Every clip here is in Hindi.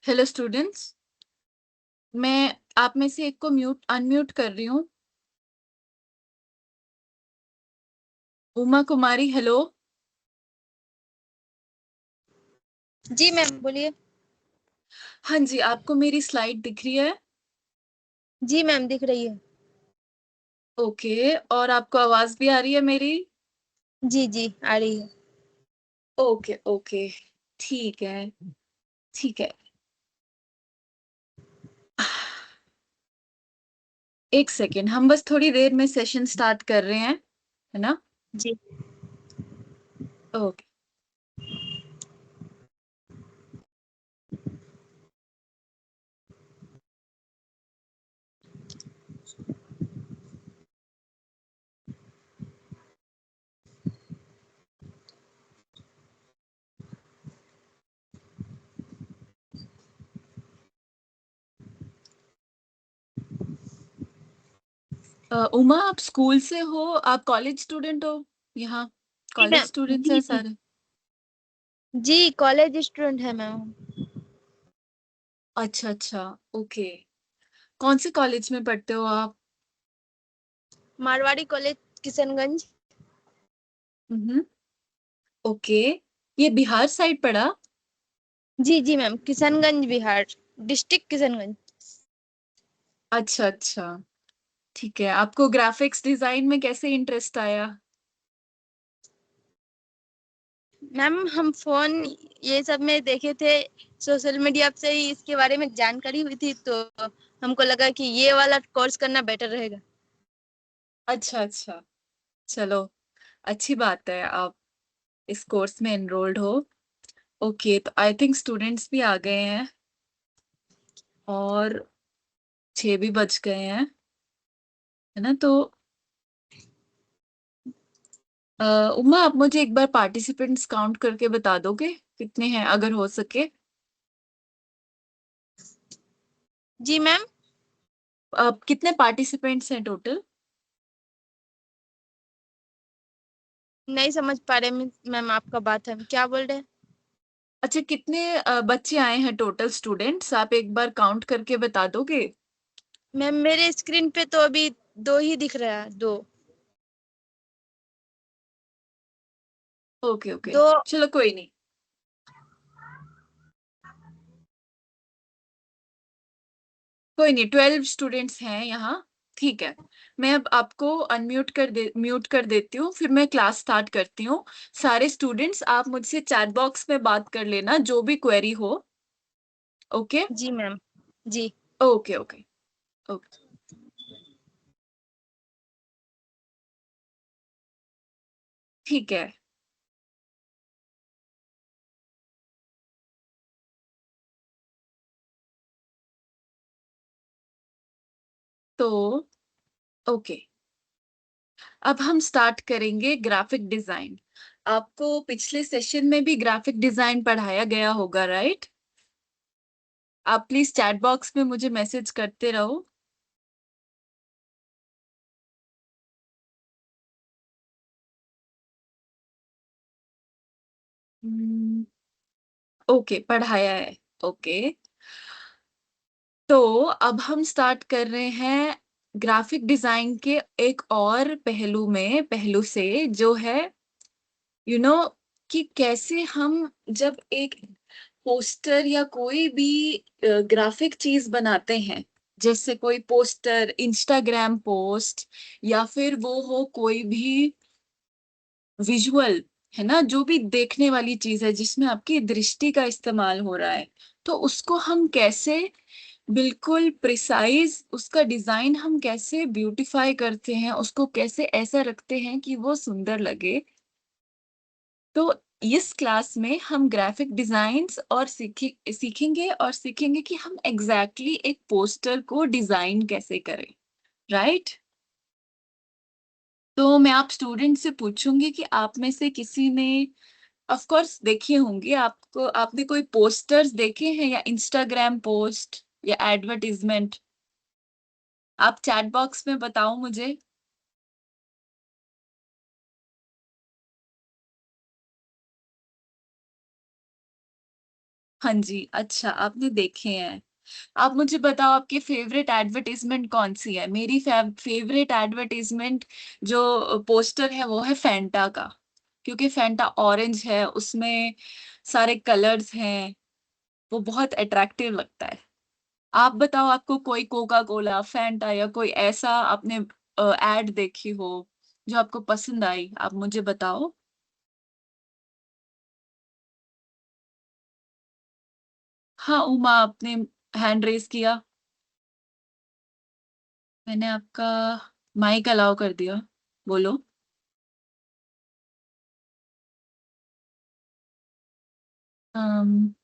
Hello students. मैं आप में से एक को अनम्यूट कर रही हूँ। उमा कुमारी, हेलो। जी मैम बोलिए। हाँ जी, आपको मेरी स्लाइड दिख रही है? जी मैम दिख रही है। ओके, और आपको आवाज भी आ रही है मेरी? जी जी आ रही है। ओके ओके, ठीक है ठीक है। एक सेकेंड, हम बस थोड़ी देर में सेशन स्टार्ट कर रहे हैं, है ना? जी ओके। उमा, आप स्कूल से हो? आप कॉलेज स्टूडेंट हो? यहाँ जी कॉलेज मैम। स्टूडेंट्स जी हैं जी सारे? जी कॉलेज स्टूडेंट है मैम। अच्छा अच्छा, ओके। कौन से कॉलेज में पढ़ते हो आप? मारवाड़ी कॉलेज किशनगंज। हम्म। ओके, ये बिहार साइड पड़ा? जी जी मैम, किशनगंज बिहार, डिस्ट्रिक्ट किशनगंज। अच्छा अच्छा, ठीक है। आपको ग्राफिक्स डिजाइन में कैसे इंटरेस्ट आया? मैम हम फोन ये सब में देखे थे, सोशल मीडिया से ही इसके बारे में जानकारी हुई थी, तो हमको लगा कि ये वाला कोर्स करना बेटर रहेगा। अच्छा अच्छा, चलो, अच्छी बात है आप इस कोर्स में एनरोल्ड हो। ओके, तो आई थिंक स्टूडेंट्स भी आ गए हैं और 6 भी बज गए हैं, है ना? तो उमा, आप मुझे एक बार पार्टिसिपेंट्स काउंट करके बता दोगे कितने हैं, अगर हो सके? जी मैम। कितने पार्टिसिपेंट्स हैं टोटल? नहीं समझ पा रहे मैम, आपका बात है क्या बोल रहे हैं? अच्छा, कितने बच्चे आए हैं टोटल स्टूडेंट्स, आप एक बार काउंट करके बता दोगे? मैम मेरे स्क्रीन पे तो अभी दो ही दिख रहा है, दो। ओके ओके, दो। चलो कोई नहीं। कोई नहीं, 12 स्टूडेंट्स हैं यहाँ। ठीक है, मैं अब आपको म्यूट कर देती हूँ, फिर मैं क्लास स्टार्ट करती हूँ। सारे स्टूडेंट्स आप मुझसे चैट बॉक्स में बात कर लेना, जो भी क्वेरी हो। ओके जी मैम। जी। Okay okay okay. ठीक है, तो ओके, अब हम स्टार्ट करेंगे ग्राफिक डिजाइन। आपको पिछले सेशन में भी ग्राफिक डिजाइन पढ़ाया गया होगा, राइट? आप प्लीज चैट बॉक्स में मुझे मैसेज करते रहो। ओके, पढ़ाया है। ओके, तो अब हम स्टार्ट कर रहे हैं ग्राफिक डिजाइन के एक और पहलू से, जो है यू नो कि कैसे हम जब एक पोस्टर या कोई भी ग्राफिक चीज बनाते हैं, जैसे कोई पोस्टर, इंस्टाग्राम पोस्ट, या फिर वो हो कोई भी विजुअल, है ना, जो भी देखने वाली चीज है जिसमें आपकी दृष्टि का इस्तेमाल हो रहा है, तो उसको हम कैसे बिल्कुल प्रिसाइज, उसका डिजाइन हम कैसे ब्यूटीफाई करते हैं, उसको कैसे ऐसा रखते हैं कि वो सुंदर लगे। तो इस क्लास में हम ग्राफिक डिजाइन्स और सीखेंगे कि हम एग्जैक्टली एक पोस्टर को डिजाइन कैसे करें, राइट? तो मैं आप स्टूडेंट से पूछूंगी कि आप में से किसी ने ऑफ कोर्स देखे होंगे, आपने कोई पोस्टर्स देखे हैं या इंस्टाग्राम पोस्ट या एडवर्टीजमेंट? आप चैट बॉक्स में बताओ मुझे। हाँ जी, अच्छा आपने देखे हैं। आप मुझे बताओ आपकी फेवरेट एडवर्टाइजमेंट कौन सी है? मेरी फेवरेट एडवर्टाइजमेंट जो पोस्टर है वो है फैंटा का, क्योंकि फैंटा ऑरेंज है, उसमें सारे कलर्स हैं, वो बहुत अट्रैक्टिव लगता है। आप बताओ आपको कोई कोका कोला, फैंटा या कोई ऐसा आपने एड देखी हो जो आपको पसंद आई, आप मुझे बताओ। हाँ उमा, आपने हैंड रेस किया। मैंने आपका माइक अलाउ कर दिया। बोलो। um,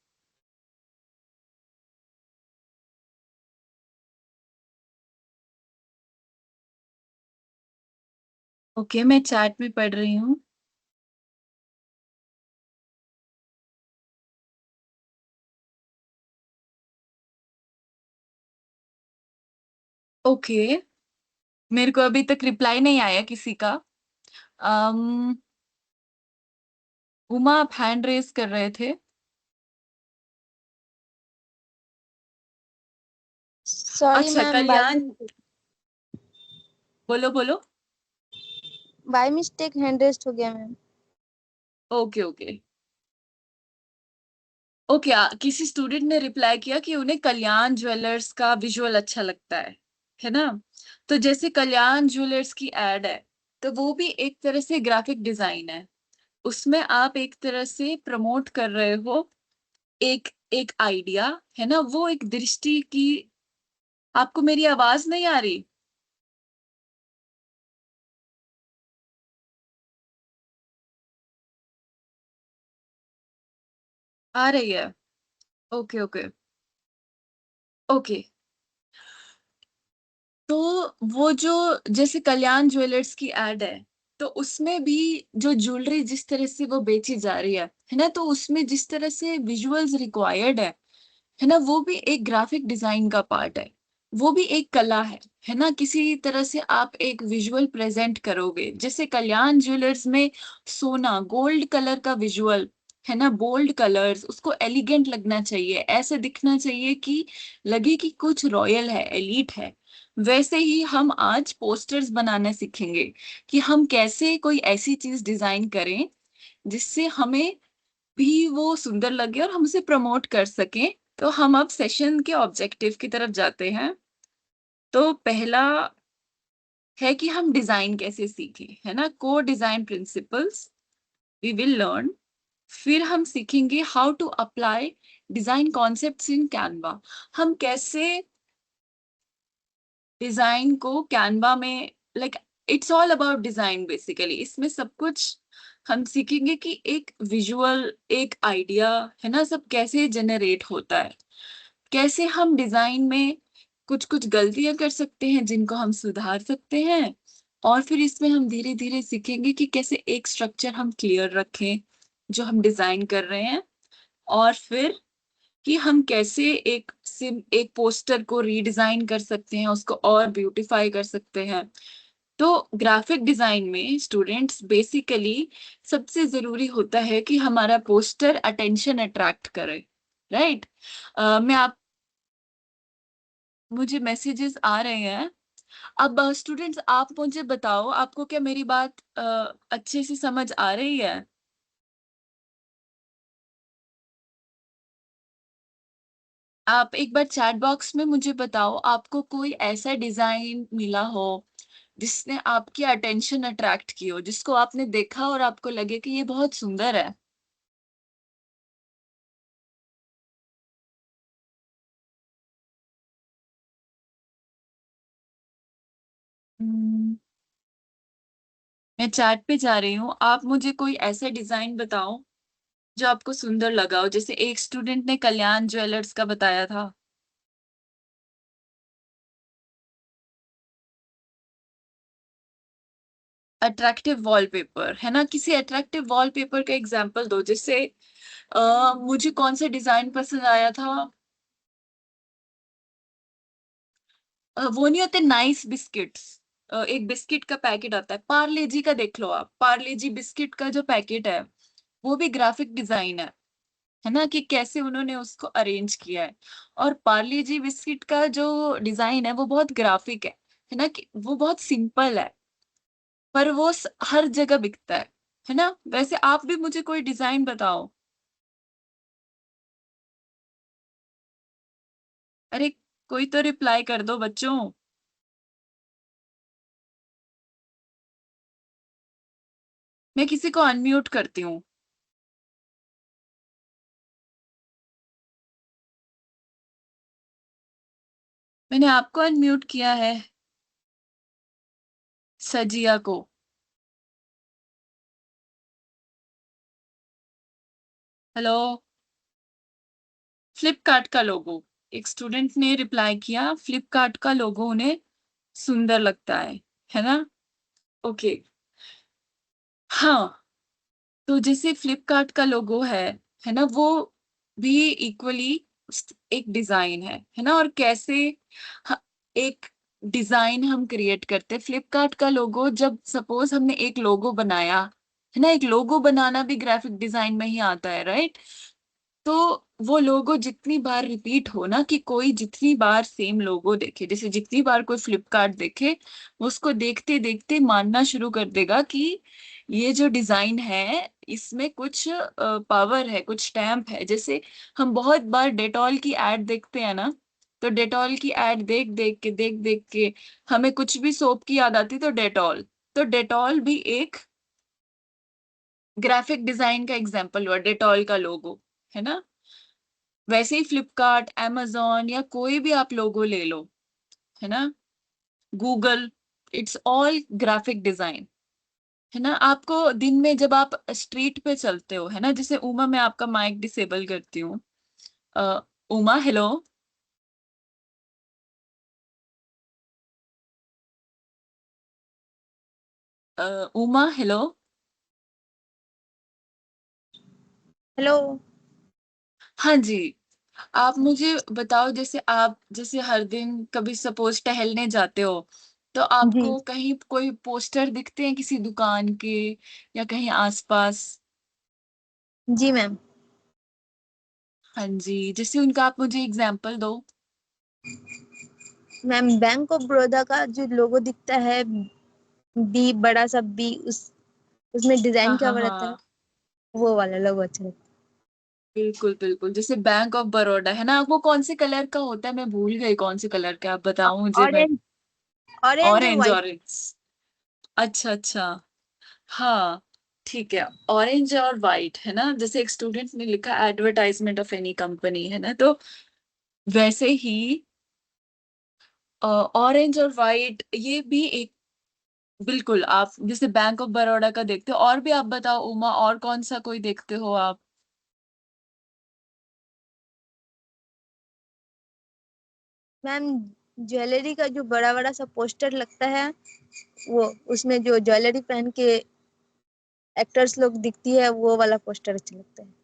ओके, मैं चैट में पढ़ रही हूँ। ओके, मेरे को अभी तक रिप्लाई नहीं आया किसी का। um, उमा, आप हैंड रेस कर रहे थे। सॉरी अच्छा मैम, कल्याण, बोलो बोलो। बाय मिस्टेक हैंड रेस्ट हो गया मैम। ओके ओके ओके, किसी स्टूडेंट ने रिप्लाई किया कि उन्हें कल्याण ज्वेलर्स का विजुअल अच्छा लगता है ना? तो जैसे कल्याण ज्वेलर्स की एड है, तो वो भी एक तरह से ग्राफिक डिजाइन है। उसमें आप एक तरह से प्रमोट कर रहे हो एक एक आइडिया, है ना? वो एक दृष्टि की। आपको मेरी आवाज नहीं आ रही? आ रही है। Okay okay okay. तो वो जो जैसे कल्याण ज्वेलर्स की एड है, तो उसमें भी जो ज्वेलरी जिस तरह से वो बेची जा रही है ना, तो उसमें जिस तरह से विजुअल्स रिक्वायर्ड है ना, वो भी एक ग्राफिक डिजाइन का पार्ट है। वो भी एक कला है ना? किसी तरह से आप एक विजुअल प्रेजेंट करोगे, जैसे कल्याण ज्वेलर्स में सोना गोल्ड कलर का विजुअल, है ना? बोल्ड कलर्स, उसको एलिगेंट लगना चाहिए, ऐसे दिखना चाहिए कि लगे कि कुछ रॉयल है, एलीट है। वैसे ही हम आज पोस्टर्स बनाना सीखेंगे कि हम कैसे कोई ऐसी चीज डिजाइन करें जिससे हमें भी वो सुंदर लगे और हम उसे प्रमोट कर सकें। तो हम अब सेशन के ऑब्जेक्टिव की तरफ जाते हैं। तो पहला है कि हम डिजाइन कैसे सीखें, है ना? Core design principles we will learn. फिर हम सीखेंगे how to apply design concepts in Canva. हम कैसे डिजाइन को कैनवा में, like it's all about design basically, इसमें सब कुछ हम सीखेंगे कि एक विजुअल, एक आइडिया, है ना, सब कैसे जनरेट होता है, कैसे हम डिजाइन में कुछ कुछ गलतियां कर सकते हैं जिनको हम सुधार सकते हैं। और फिर इसमें हम धीरे धीरे सीखेंगे कि कैसे एक स्ट्रक्चर हम क्लियर रखें जो हम डिजाइन कर रहे हैं। और फिर कि हम कैसे एक पोस्टर को रीडिजाइन कर सकते हैं, उसको और ब्यूटीफाई कर सकते हैं। तो ग्राफिक डिजाइन में स्टूडेंट्स बेसिकली सबसे जरूरी होता है कि हमारा पोस्टर अटेंशन अट्रैक्ट करे। राइट? मैं आप मुझे मैसेजेस आ रहे हैं। अब स्टूडेंट्स आप मुझे बताओ, आपको क्या मेरी बात अच्छे से समझ आ रही है? आप एक बार चैट बॉक्स में मुझे बताओ आपको कोई ऐसा डिजाइन मिला हो जिसने आपकी अटेंशन अट्रैक्ट की हो, जिसको आपने देखा और आपको लगे कि ये बहुत सुंदर है। हम्म, मैं चैट पे जा रही हूँ, आप मुझे कोई ऐसा डिजाइन बताओ जो आपको सुंदर लगा हो, जैसे एक स्टूडेंट ने कल्याण ज्वेलर्स का बताया था। अट्रैक्टिव वॉलपेपर, है ना? किसी अट्रैक्टिव वॉलपेपर का एग्जांपल दो। जैसे मुझे कौन सा डिजाइन पसंद आया था, वो नहीं होते नाइस बिस्किट्स, एक बिस्किट का पैकेट आता है पार्ले जी का, देख लो आप, पार्ले जी बिस्किट का जो पैकेट है वो भी ग्राफिक डिजाइन है। है ना, कि कैसे उन्होंने उसको अरेंज किया है। और पार्ले जी बिस्किट का जो डिजाइन है वो बहुत ग्राफिक है ना, कि वो बहुत सिंपल है, पर वो हर जगह बिकता है ना। वैसे आप भी मुझे कोई डिजाइन बताओ। अरे कोई तो रिप्लाई कर दो बच्चों। मैं किसी को अनम्यूट करती हूँ। मैंने आपको अनम्यूट किया है, सजिया को। हेलो। फ्लिपकार्ट का लोगो, एक स्टूडेंट ने रिप्लाई किया, फ्लिपकार्ट का लोगो उन्हें सुंदर लगता है ना। ओके। हाँ, तो जैसे फ्लिपकार्ट का लोगो है ना, वो भी इक्वली एक डिजाइन है ना। और कैसे ह- एक डिजाइन हम क्रिएट करते हैं। फ्लिपकार्ट का लोगो, जब सपोज हमने एक लोगो बनाया है ना, एक लोगो बनाना भी ग्राफिक डिजाइन में ही आता है, राइट। तो वो लोगो जितनी बार रिपीट हो ना, कि कोई जितनी बार सेम लोगो देखे, जैसे जितनी बार कोई फ्लिपकार्ट देखे, वो उसको देखते देखते मानना शुरू कर देगा कि ये जो डिजाइन है इसमें कुछ पावर है, कुछ स्टैम्प है। जैसे हम बहुत बार डेटॉल की एड देखते हैं ना, तो डेटॉल की एड देख देख के हमें कुछ भी सोप की याद आती, तो डेटॉल। तो डेटॉल भी एक ग्राफिक डिजाइन का एग्जाम्पल हुआ, डेटॉल का लोगो, है ना। वैसे ही फ्लिपकार्ट, amazon या कोई भी आप लोगो ले लो, है ना, Google, it's all graphic design, है ना। आपको दिन में जब आप स्ट्रीट पे चलते हो, है ना, जैसे उमा, मैं आपका माइक डिसेबल करती हूँ। Uma, hello. Uma, hello. Hello. हाँ जी। आप मुझे बताओ, जैसे आप जैसे हर दिन कभी सपोज टहलने जाते हो, तो जी। आपको कहीं कोई पोस्टर दिखते हैं किसी दुकान के, या कहीं आसपास। जी मैम। हाँ जी, जैसे उनका आप मुझे एग्जाम्पल दो। मैम बैंक ऑफ बड़ौदा का जो लोगो दिखता है, बी, बड़ा सा बी, उसमें हाँ डिजाइन क्या हाँ रहता है, हाँ, वो वाला लोगो अच्छा लगता बिल्कुल बिल्कुल, जैसे बैंक ऑफ बड़ौदा है ना, वो कौन से कलर का होता है, मैं भूल गई कौन से कलर का, आप है। बताओ मुझे। मैं ऑरेंज, ऑरेंज और ऑरेंज, व्हाइट। ऑरेंज। अच्छा अच्छा। हाँ, ठीक है। ऑरेंज और वाइट है ना, जैसे एक स्टूडेंट ने लिखा एडवर्टाइजमेंट ऑफ एनी कंपनी, है ना, तो वैसे ही ऑरेंज और वाइट ये भी एक, बिल्कुल आप जैसे बैंक ऑफ बड़ौदा का देखते हो। और भी आप बताओ उमा, और कौन सा कोई देखते हो आप। मैम ज्वेलरी का जो बड़ा बड़ा सा पोस्टर लगता है, वो उसमें जो ज्वेलरी पहन के एक्टर्स लोग दिखती है, वो वाला पोस्टर अच्छा लगता है।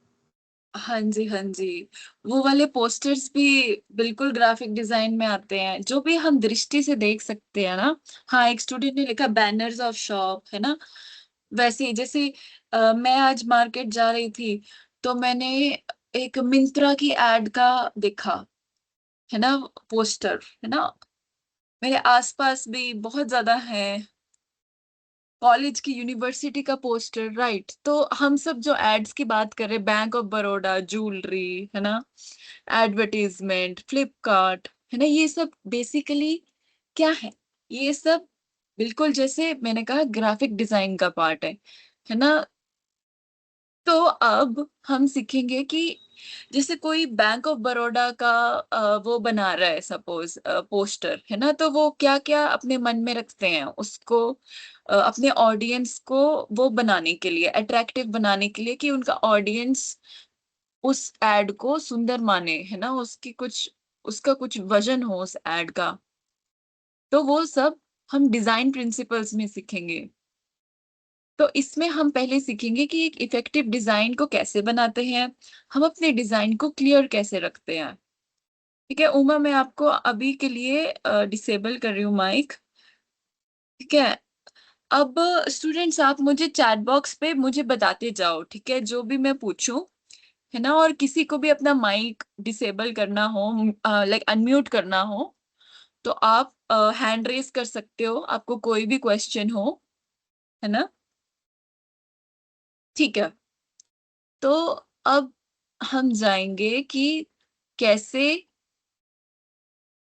हाँ जी हाँ जी, वो वाले पोस्टर्स भी बिल्कुल ग्राफिक डिजाइन में आते हैं, जो भी हम दृष्टि से देख सकते हैं ना। हाँ, एक स्टूडेंट ने लिखा बैनर्स ऑफ शॉप, है ना। वैसे ही जैसे मैं आज मार्केट जा रही थी, तो मैंने एक मिंत्रा की एड का देखा, है ना, पोस्टर, है ना। मेरे आसपास भी बहुत ज्यादा है, कॉलेज की, यूनिवर्सिटी का पोस्टर, राइट। तो हम सब जो एड्स की बात कर रहे हैं, बैंक ऑफ बड़ौदा, ज्वेलरी, है ना, एडवर्टीजमेंट, फ्लिपकार्ट, है ना, ये सब बेसिकली क्या है, ये सब बिल्कुल जैसे मैंने कहा ग्राफिक डिजाइन का पार्ट है ना। तो अब हम सीखेंगे कि जैसे कोई बैंक ऑफ बड़ौदा का वो बना रहा है सपोज पोस्टर, है ना, तो वो क्या क्या अपने मन में रखते हैं उसको, अपने ऑडियंस को वो बनाने के लिए, अट्रैक्टिव बनाने के लिए, कि उनका ऑडियंस उस एड को सुंदर माने, है ना, उसकी कुछ, उसका कुछ वजन हो उस एड का। तो वो सब हम डिजाइन प्रिंसिपल्स में सीखेंगे। तो इसमें हम पहले सीखेंगे कि एक इफेक्टिव डिजाइन को कैसे बनाते हैं, हम अपने डिजाइन को क्लियर कैसे रखते हैं। ठीक है उमा, मैं आपको अभी के लिए डिसेबल कर रही हूँ माइक। ठीक है। अब स्टूडेंट्स, आप मुझे चैट बॉक्स पे मुझे बताते जाओ, ठीक है, जो भी मैं पूछूं, है ना, और किसी को भी अपना माइक डिसेबल करना हो, लाइक अनम्यूट करना हो, तो आप हैंड रेज कर सकते हो, आपको कोई भी क्वेश्चन हो, है ना। ठीक है, तो अब हम जाएंगे कि कैसे।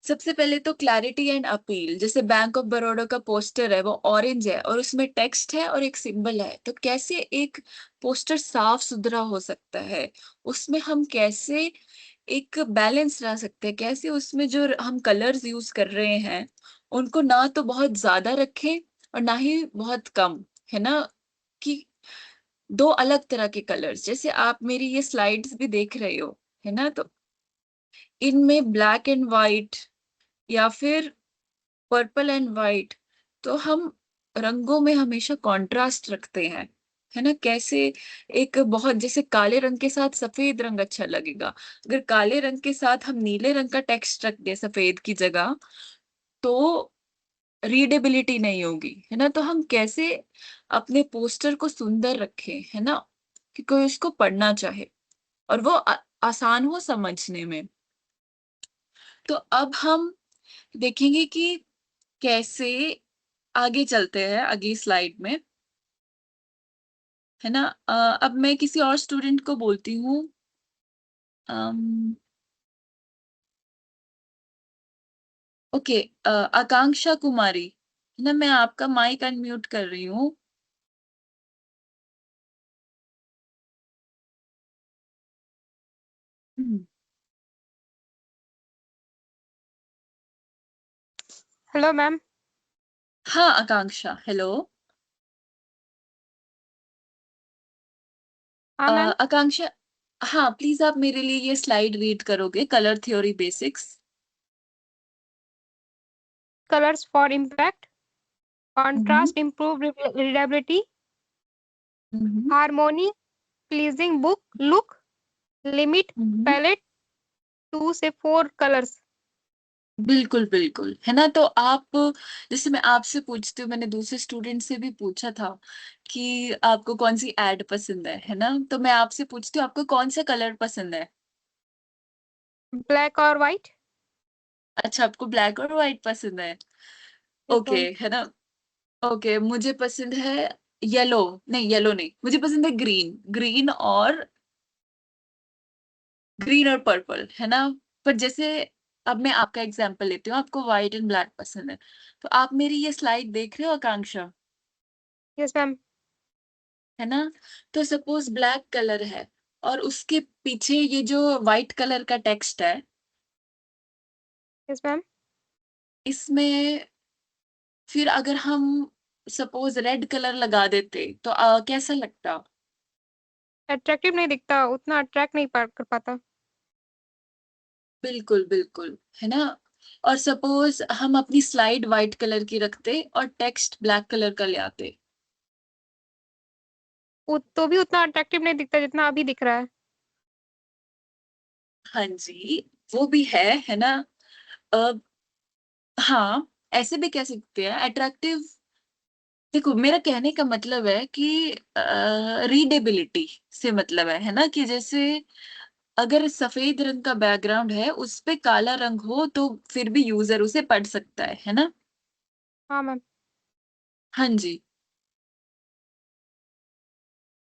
सबसे पहले तो क्लैरिटी एंड अपील, जैसे बैंक ऑफ बड़ौदा का पोस्टर है वो ऑरेंज है और उसमें टेक्स्ट है और एक सिंबल है, तो कैसे एक पोस्टर साफ सुथरा हो सकता है, उसमें हम कैसे एक बैलेंस ला सकते हैं, कैसे उसमें जो हम कलर्स यूज कर रहे हैं उनको ना तो बहुत ज्यादा रखें और ना ही बहुत कम, है ना, कि दो अलग तरह के कलर्स, जैसे आप मेरी ये स्लाइड्स भी देख रहे हो, है ना, तो इनमें ब्लैक एंड व्हाइट या फिर पर्पल एंड व्हाइट, तो हम रंगों में हमेशा कंट्रास्ट रखते हैं, है ना, कैसे एक बहुत जैसे काले रंग के साथ सफेद रंग अच्छा लगेगा, अगर काले रंग के साथ हम नीले रंग का टेक्स्ट रख दे सफेद की जगह, तो रीडेबिलिटी नहीं होगी, है ना, तो हम कैसे अपने पोस्टर को सुंदर रखें, है ना, कि कोई उसको पढ़ना चाहे और वो आसान हो समझने में। तो अब हम देखेंगे कि कैसे आगे चलते हैं अगली स्लाइड में, है ना। अब मैं किसी और स्टूडेंट को बोलती हूँ। ओके, आकांक्षा कुमारी, है ना, मैं आपका माइक अनम्यूट कर रही हूँ। हम्म, हेलो मैम। हाँ आकांक्षा, हेलो। हाँ मैम। आकांक्षा, हाँ प्लीज आप मेरे लिए ये स्लाइड रीड करोगे, colour theory basics. Colours for impact, hmm. Contrast improve readability, hmm. Harmony pleasing book look, limit hmm. Palette 2 से 4 कलर्स। बिल्कुल बिल्कुल, है ना, तो आप, जैसे मैं आपसे पूछती हूँ, मैंने दूसरे स्टूडेंट से भी पूछा था कि आपको कौन सी एड पसंद है ना, तो मैं आपसे पूछती हूँ आपको कौन सा कलर पसंद है। ब्लैक और व्हाइट। अच्छा, आपको ब्लैक और व्हाइट पसंद है। Yes okay, ma'am. है ना। ओके, मुझे पसंद है येलो, नहीं येलो नहीं, मुझे पसंद है ग्रीन, ग्रीन और पर्पल, है ना। पर जैसे अब मैं आपका एग्जांपल लेती हूँ, आपको व्हाइट एंड ब्लैक पसंद है, तो आप मेरी ये स्लाइड देख रहे हो आकांक्षा, यस मैम। है ना, तो सपोज ब्लैक कलर है और उसके पीछे ये जो व्हाइट कलर का टेक्स्ट है, यस मैम। इसमें फिर अगर हम सपोज रेड कलर लगा देते तो कैसा लगता। अट्रैक्टिव नहीं दिखता, उतना अट्रैक्ट नहीं कर पाता। बिल्कुल बिल्कुल, है ना, और सपोज हम अपनी स्लाइड व्हाइट कलर की रखते और टेक्स्ट ब्लैक कलर का ले आते। तो भी उतना अट्रैक्टिव नहीं दिखता जितना अभी दिख रहा है। हाँ जी, वो भी है ना। अ, हाँ, ऐसे भी कह सकते हैं अट्रैक्टिव। देखो, मेरा कहने का मतलब है कि रीडेबिलिटी से मतलब है ना, कि जैसे अगर सफेद रंग का बैकग्राउंड है उस पे काला रंग हो तो फिर भी यूजर उसे पढ़ सकता है ना। हाँ मैम। हाँ जी,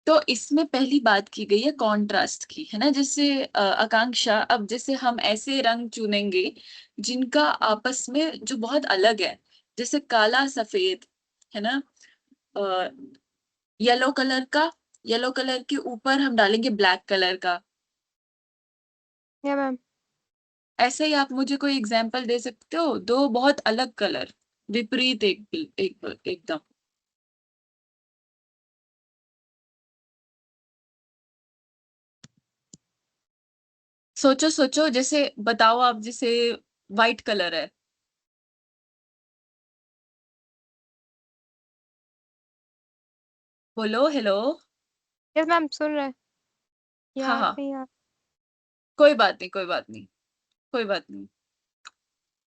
तो इसमें पहली बात की गई है कॉन्ट्रास्ट की, है ना, जैसे आकांक्षा, अब जैसे हम ऐसे रंग चुनेंगे जिनका आपस में जो बहुत अलग है, जैसे काला सफेद, है ना, येलो कलर का, येलो कलर के ऊपर हम डालेंगे ब्लैक कलर का। या मैम। ऐसे ही आप मुझे कोई एग्जांपल दे सकते हो, दो बहुत अलग कलर, विपरीत एकदम। सोचो सोचो, जैसे बताओ आप, जैसे व्हाइट कलर है। बोलो, हेलो। यस मैम, सुन रहे हैं। हाँ याद हाँ, नहीं यार। कोई बात नहीं, कोई बात नहीं, कोई बात नहीं,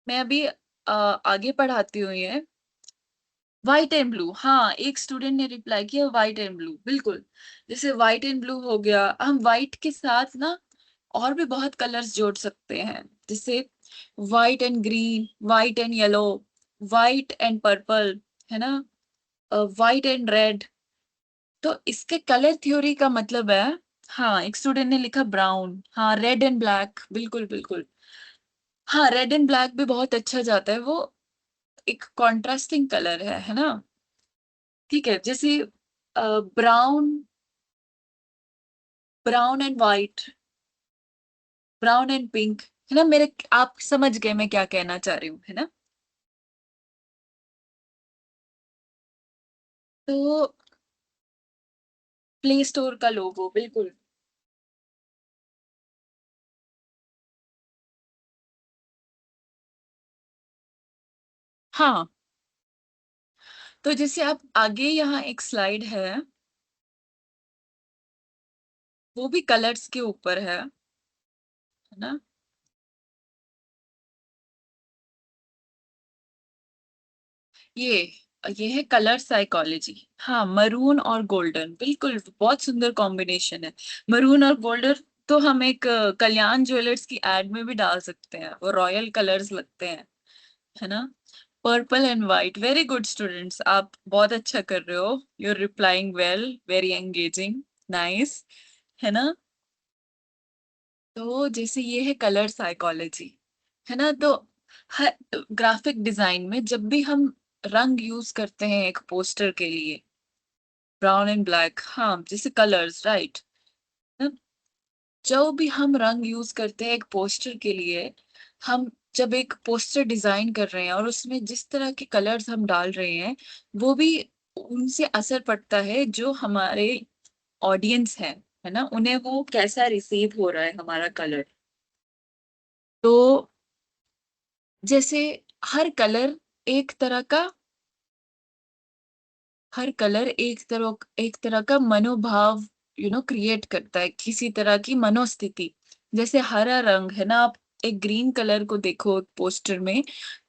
मैं अभी आगे पढ़ाती हूँ ये। व्हाइट एंड ब्लू, हाँ एक स्टूडेंट ने रिप्लाई किया व्हाइट एंड ब्लू, बिल्कुल। जैसे व्हाइट एंड ब्लू हो गया, हम व्हाइट के साथ ना और भी बहुत कलर्स जोड़ सकते हैं, जैसे white and green, white and yellow, white and purple, है ना, व्हाइट एंड रेड। तो इसके कलर थ्योरी का मतलब है, हाँ एक स्टूडेंट ने लिखा ब्राउन, हाँ रेड एंड ब्लैक, बिल्कुल बिल्कुल। हाँ रेड एंड ब्लैक भी बहुत अच्छा जाता है, वो एक कॉन्ट्रास्टिंग कलर है ना। ठीक है, जैसे brown, brown and white, brown and pink, है ना मेरे, आप समझ गए मैं क्या कहना चाह रही हूँ, है ना। तो प्ले स्टोर का लोगो, बिल्कुल। हाँ, तो जैसे आप आगे यहाँ एक स्लाइड है, वो भी कलर्स के ऊपर है ना। ये ये है कलर साइकोलॉजी, हाँ मरून और गोल्डन, बिल्कुल बहुत सुंदर कॉम्बिनेशन है। मरून और गोल्डन तो हम एक कल्याण ज्वेलर्स की एड में भी डाल सकते हैं, वो रॉयल कलर्स लगते हैं, है ना। Purple and white, very good students, आप बहुत अच्छा कर रहे हो, you are replying well, very engaging, nice, है ना। तो जैसे ये है कलर साइकोलॉजी, है ना। तो हर ग्राफिक डिजाइन में जब भी हम रंग यूज करते हैं एक पोस्टर के लिए, ब्राउन एंड ब्लैक, हाँ जैसे कलर्स, राइट, जो भी हम रंग यूज करते हैं एक पोस्टर के लिए, हम जब एक पोस्टर डिजाइन कर रहे हैं और उसमें जिस तरह के कलर्स हम डाल रहे हैं, वो भी उनसे असर पड़ता है जो हमारे ऑडियंस है ना, उन्हें वो कैसा रिसीव हो रहा है हमारा कलर। तो जैसे हर कलर एक तरह का, हर कलर एक तरह का मनोभाव क्रिएट करता है, किसी तरह की मनोस्थिति। जैसे हरा रंग है ना, आप एक ग्रीन कलर को देखो पोस्टर में,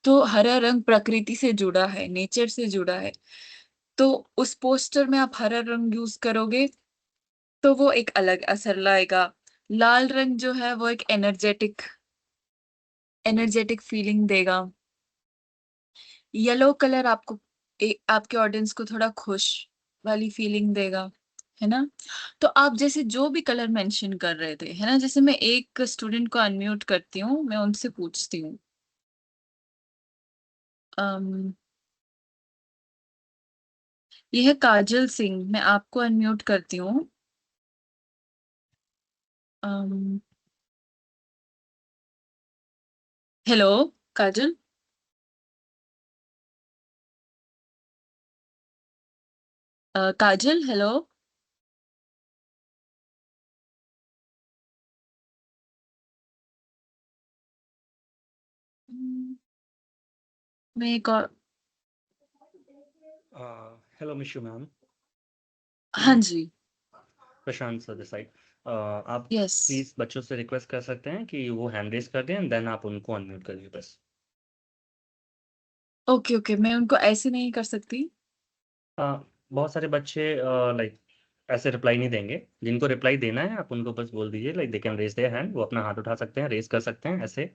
तो हरा रंग प्रकृति से जुड़ा है, नेचर से जुड़ा है। तो उस पोस्टर में आप हरा रंग यूज करोगे तो वो एक अलग असर लाएगा। लाल रंग जो है वो एक एनर्जेटिक एनर्जेटिक फीलिंग देगा। येलो कलर आपको आपके ऑडियंस को थोड़ा खुश वाली फीलिंग देगा, है ना। तो आप जैसे जो भी कलर मेंशन कर रहे थे, है ना, जैसे मैं एक स्टूडेंट को अनम्यूट करती हूँ, मैं उनसे पूछती हूँ, अम, ये है काजल सिंह, मैं आपको अनम्यूट करती हूँ। हेलो काजल। काजल हेलो। मैं एक और, हेलो मिशु मैम। हाँ जी, प्रशांत सर दिस साइड। आप यस, प्लीज बच्चों से रिक्वेस्ट कर सकते हैं कि वो हैंड रेस कर दें, देन आप उनको अनम्यूट करिए बस। ओके ओके, मैं उनको ऐसे नहीं कर सकती। बहुत सारे बच्चे लाइक ऐसे रिप्लाई नहीं देंगे। जिनको रिप्लाई देना है आप उनको बस बोल दीजिए, like they can raise their hand, वो अपना हाथ उठा सकते हैं, रेज कर सकते हैं ऐसे,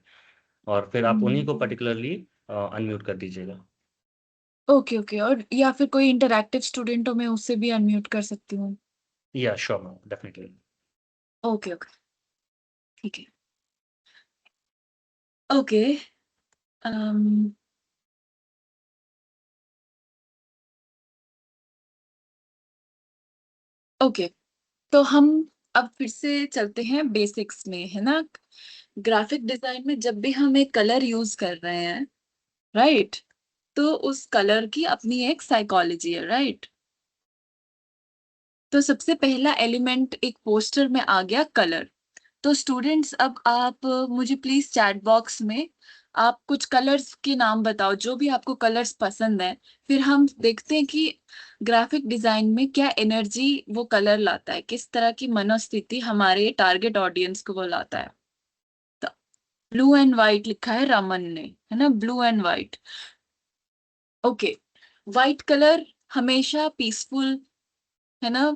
और फिर आप उन्हीं को पर्टिकुलरली अनम्यूट कर दीजिएगा। ओके ओके, और या फिर कोई इंटरैक्टिव स्टूडेंट हो, मैं उससे भी अनम्यूट कर सकती हूँ। या sure ma'am, definitely. Okay okay, ठीक है, ओके। um, ओके, तो हम अब फिर से चलते हैं बेसिक्स में, है ना। ग्राफिक डिजाइन में जब भी हम एक कलर यूज कर रहे हैं, राइट, तो उस कलर की अपनी एक साइकोलॉजी है, राइट। तो सबसे पहला एलिमेंट एक पोस्टर में आ गया कलर। तो स्टूडेंट्स अब आप मुझे प्लीज चैट बॉक्स में आप कुछ कलर्स के नाम बताओ, जो भी आपको कलर्स पसंद है, फिर हम देखते हैं कि ग्राफिक डिजाइन में क्या एनर्जी वो कलर लाता है, किस तरह की मनोस्थिति हमारे टारगेट ऑडियंस को वो लाता है। तो ब्लू एंड व्हाइट लिखा है रमन ने, है ना, blue and white, okay. White colour हमेशा पीसफुल, है ना,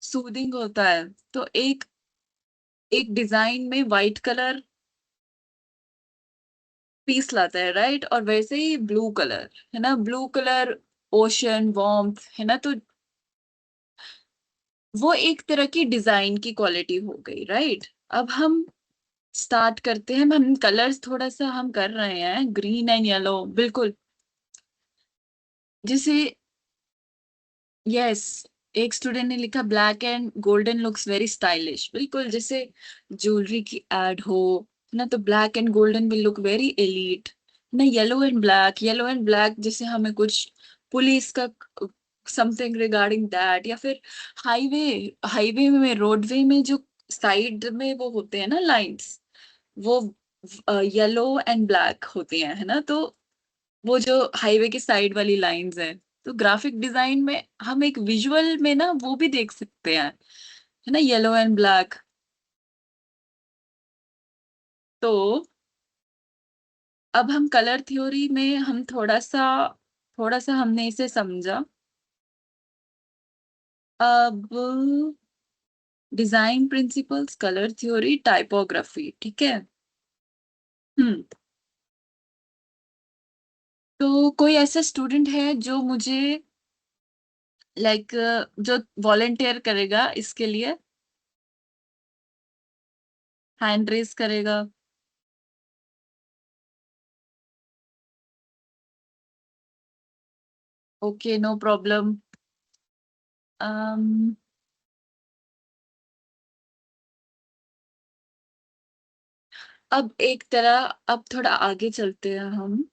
सूदिंग होता है। तो एक एक डिजाइन में व्हाइट कलर पीस लाता है, राइट। और वैसे ही ब्लू कलर, है ना, ब्लू कलर ओशन वार्मथ, है ना। तो वो एक तरह की डिजाइन की क्वालिटी हो गई, राइट। अब हम स्टार्ट करते हैं। हम कलर्स थोड़ा सा हम कर रहे हैं, ग्रीन एंड येलो, बिल्कुल। जैसे यस, एक स्टूडेंट ने लिखा black and golden looks very stylish, बिल्कुल जैसे ज्वेलरी की एड हो ना, तो black and golden will look very elite ना। Yellow and black, yellow and black जैसे हमें कुछ पुलिस का समथिंग रिगार्डिंग दैट, या फिर हाईवे, हाईवे में रोडवे में जो साइड में वो होते हैं ना लाइंस, वो येलो एंड ब्लैक होती हैं, है ना। तो वो जो हाईवे की साइड वाली लाइंस है, तो ग्राफिक डिजाइन में हम एक विजुअल में ना वो भी देख सकते हैं, है ना, येलो एंड ब्लैक। तो अब हम कलर थ्योरी में हम थोड़ा सा हमने इसे समझा। अब design principles, colour theory, typography, ठीक है। हम्म। तो कोई ऐसा स्टूडेंट है जो मुझे लाइक जो वॉलेंटियर करेगा इसके लिए, हैंड रेस करेगा। Okay, no problem. um, अब थोड़ा आगे चलते हैं हम।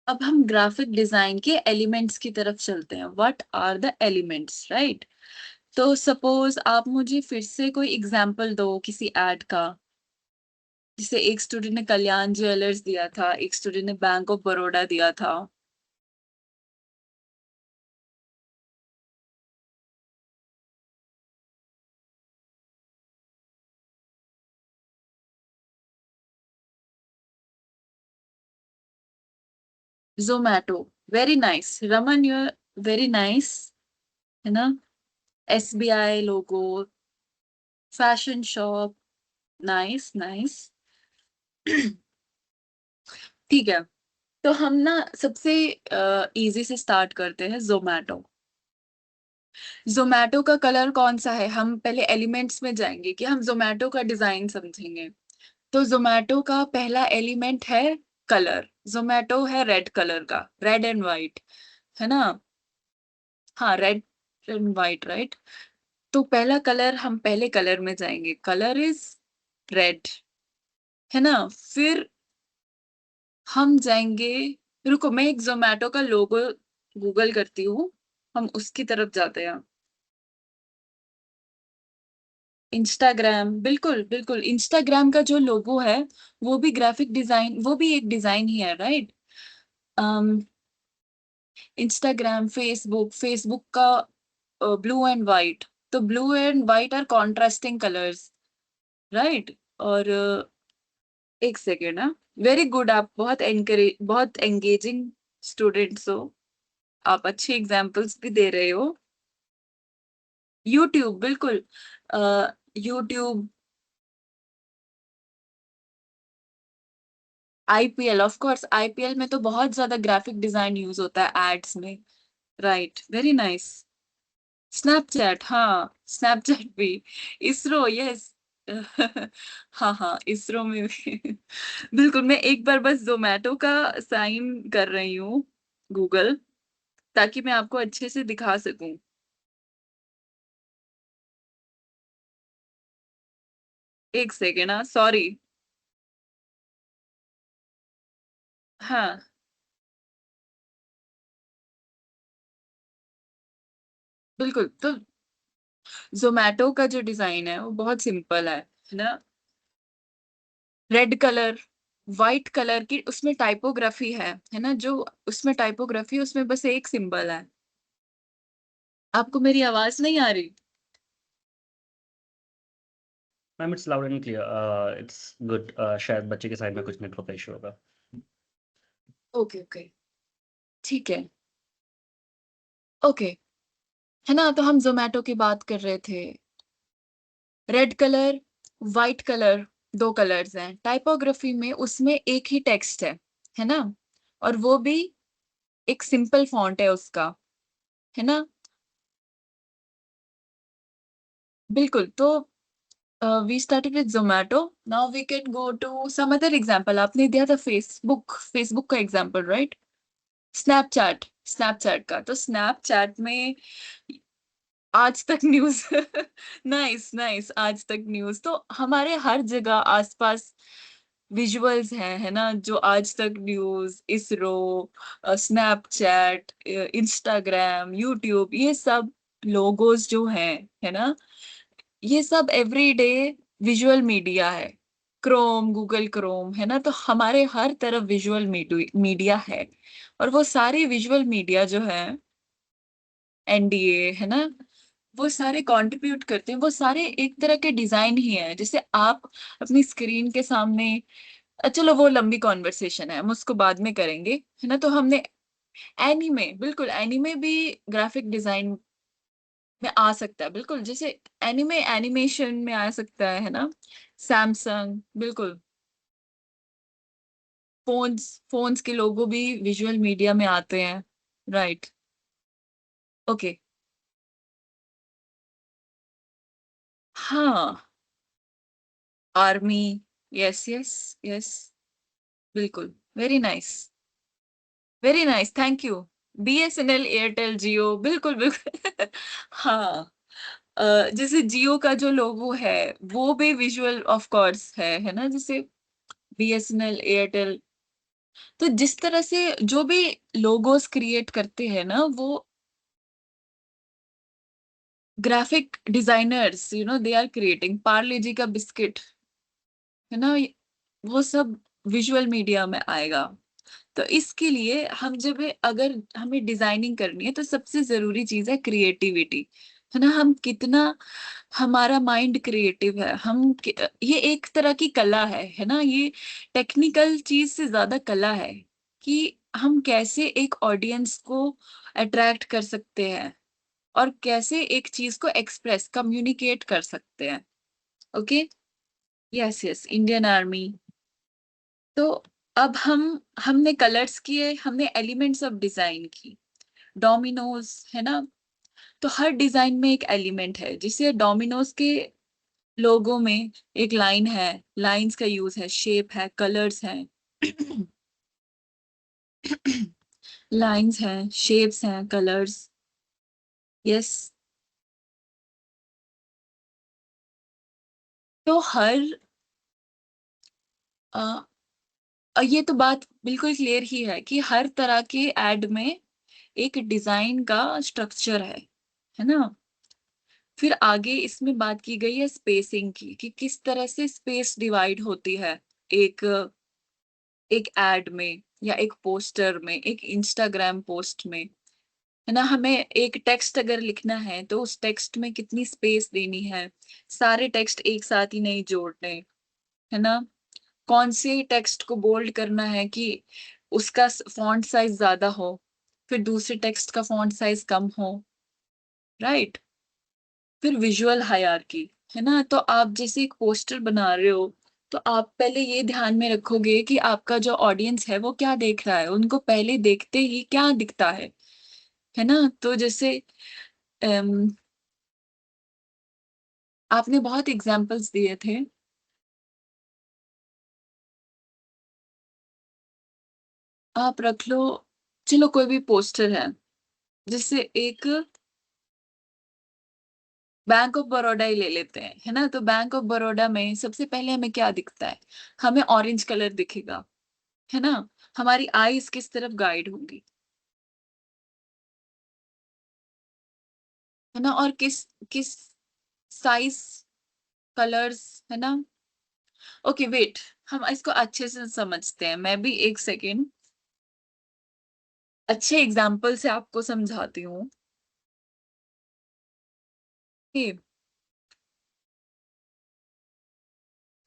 अब हम ग्राफिक डिजाइन के एलिमेंट्स की तरफ चलते हैं। What are the elements, right. तो सपोज आप मुझे फिर से कोई एग्जांपल दो किसी एड का। जैसे एक स्टूडेंट ने कल्याण ज्वेलर्स दिया था, एक स्टूडेंट ने बैंक ऑफ बड़ौदा दिया था। Zomato, very nice. Raman, you very nice, है ना। एसबीआई लोगो, फैशन शॉप, नाइस नाइस। ठीक है। तो हम ना सबसे इजी से स्टार्ट करते हैं, जोमैटो। जोमैटो का कलर कौन सा है, हम पहले एलिमेंट्स में जाएंगे कि हम जोमैटो का डिजाइन समझेंगे। तो जोमैटो का पहला एलिमेंट है कलर। जोमैटो है रेड कलर का, रेड एंड वाइट, है ना। हाँ, रेड एंड वाइट, राइट। तो पहला कलर, हम पहले कलर में जाएंगे, कलर इज रेड, है ना। फिर हम जाएंगे, रुको मैं एक जोमैटो का लोगो गूगल करती हूँ, हम उसकी तरफ जाते हैं। इंस्टाग्राम, बिल्कुल बिल्कुल, इंस्टाग्राम का जो लोगो है वो भी ग्राफिक डिजाइन, वो भी एक डिजाइन ही है, राइट। इंस्टाग्राम, फेसबुक, फेसबुक का ब्लू एंड वाइट, तो blue and white are contrasting colours, right. और एक सेकेंड ना, वेरी गुड, आप बहुत एनकरेज, बहुत एंगेजिंग स्टूडेंट्स हो, आप अच्छे एग्जाम्पल्स भी दे रहे हो। यूट्यूब, बिल्कुल, YouTube, IPL, of course IPL में तो बहुत ज्यादा ग्राफिक डिजाइन यूज होता है एड्स में, राइट, वेरी नाइस। स्नैपचैट, हाँ स्नैपचैट भी। इसरो, यस। हाँ हाँ, इसरो में भी। बिल्कुल, मैं एक बार बस जोमेटो का साइन कर रही हूँ गूगल, ताकि मैं आपको अच्छे से दिखा सकूं। एक सेकेंड, हाँ सॉरी। हाँ, बिल्कुल। तो जोमेटो का जो डिजाइन है वो बहुत सिंपल है ना। रेड कलर, वाइट कलर की उसमें टाइपोग्राफी है ना, जो उसमें टाइपोग्राफी, उसमें बस एक सिंबल है। आपको मेरी आवाज नहीं आ रही? Ma'am it's loud and clear, it's good. शायद बच्चे के साइड में कुछ नेटवर्क इशू होगा। ओके ओके, ठीक है। ओके, है ना, तो हम जोमेटो की बात कर रहे थे। रेड कलर, वाइट कलर, दो कलर्स हैं टाइपोग्राफी में, उसमें एक ही टेक्स्ट है ना, और वो भी एक सिंपल फॉन्ट है उसका, है ना। बिल्कुल, तो we started with Zomato, now we can go to some other example. आपने दिया था फेसबुक, फेसबुक का एग्जांपल, राइट। स्नैपचैट, स्नैपचैट का, तो स्नैपचैट में आज तक न्यूज नाइस नाइस, आज तक न्यूज, तो हमारे हर जगह आसपास विजुअल्स हैं, है ना, जो आज तक news, ISRO, Snapchat, Instagram, YouTube, ये सब लोगोस जो हैं, है ना, ये सब एवरीडे विजुअल मीडिया है। क्रोम, गूगल क्रोम, है ना, तो हमारे हर तरफ विजुअल मीडिया है, और वो सारी विजुअल मीडिया जो है, एनडीए, है ना, वो सारे कंट्रीब्यूट करते हैं, वो सारे एक तरह के डिजाइन ही है। जैसे आप अपनी स्क्रीन के सामने, चलो वो लंबी कॉन्वर्सेशन है, हम उसको बाद में करेंगे, है ना। तो हमने एनीमे, बिल्कुल एनीमे भी ग्राफिक डिजाइन में आ सकता है, बिल्कुल, जैसे एनीमे एनिमेशन में आ सकता है ना। सैमसंग, बिल्कुल, फोन्स, फोन्स के लोगो भी विजुअल मीडिया में आते हैं, राइट। ओके, हाँ, आर्मी, यस यस यस, बिल्कुल, very nice, very nice, thank you. BSNL, Airtel, Jio, बिल्कुल बिल्कुल हाँ, जैसे जियो का जो लोगो है, वो भी विजुअल ऑफ कोर्स है ना, जैसे बीएसएनएल, एयरटेल। तो जिस तरह से जो भी लोगोस क्रिएट करते हैं ना, वो graphic designers, they are creating, Parle G का बिस्किट, है ना, वो सब विजुअल मीडिया में आएगा। तो इसके लिए हम जब अगर हमें डिजाइनिंग करनी है, तो सबसे जरूरी चीज है क्रिएटिविटी, है ना। हम कितना, हमारा माइंड क्रिएटिव है, ये एक तरह की कला है ना, ये टेक्निकल चीज से ज्यादा कला है, कि हम कैसे एक ऑडियंस को अट्रैक्ट कर सकते हैं, और कैसे एक चीज को एक्सप्रेस, कम्युनिकेट कर सकते हैं। Okay, yes yes, Indian army. तो अब हमने कलर्स किए, हमने एलिमेंट्स ऑफ डिजाइन की, डोमिनोज, है ना, तो हर डिजाइन में एक एलिमेंट है, जिसे डोमिनोज के लोगो में एक लाइन है, लाइंस का यूज है, शेप है, कलर्स हैं लाइंस हैं, शेप्स हैं, कलर्स, यस। तो हर अ, ये तो बात बिल्कुल क्लियर ही है कि हर तरह के एड में एक डिजाइन का स्ट्रक्चर है ना। फिर आगे इसमें बात की गई है स्पेसिंग की, कि किस तरह से स्पेस डिवाइड होती है एक एक एड में, या एक पोस्टर में, एक इंस्टाग्राम पोस्ट में, है ना। हमें एक टेक्स्ट अगर लिखना है, तो उस टेक्स्ट में कितनी स्पेस देनी है, सारे टेक्स्ट एक साथ ही नहीं जोड़ने, है ना। कौन से टेक्स्ट को बोल्ड करना है कि उसका फॉन्ट साइज ज्यादा हो, फिर दूसरे टेक्स्ट का फॉन्ट साइज कम हो, राइट। फिर विजुअल हायरार्की, है ना, तो आप जैसे एक पोस्टर बना रहे हो, तो आप पहले ये ध्यान में रखोगे कि आपका जो ऑडियंस है वो क्या देख रहा है, उनको पहले देखते ही क्या दिखता है ना। तो जैसे अम, आपने बहुत एग्जाम्पल्स दिए थे, आप रख लो, चलो कोई भी पोस्टर है, जैसे एक बैंक ऑफ बड़ौदा ही ले लेते हैं, है ना। तो बैंक ऑफ बड़ौदा में सबसे पहले हमें क्या दिखता है, हमें ऑरेंज कलर दिखेगा, है ना। हमारी आईज किस तरफ गाइड होंगी, है ना, और किस किस साइज, कलर्स, है ना। ओके वेट, हम इसको अच्छे से समझते हैं, मैं भी एक सेकेंड अच्छे एग्जाम्पल से आपको समझाती हूँ कि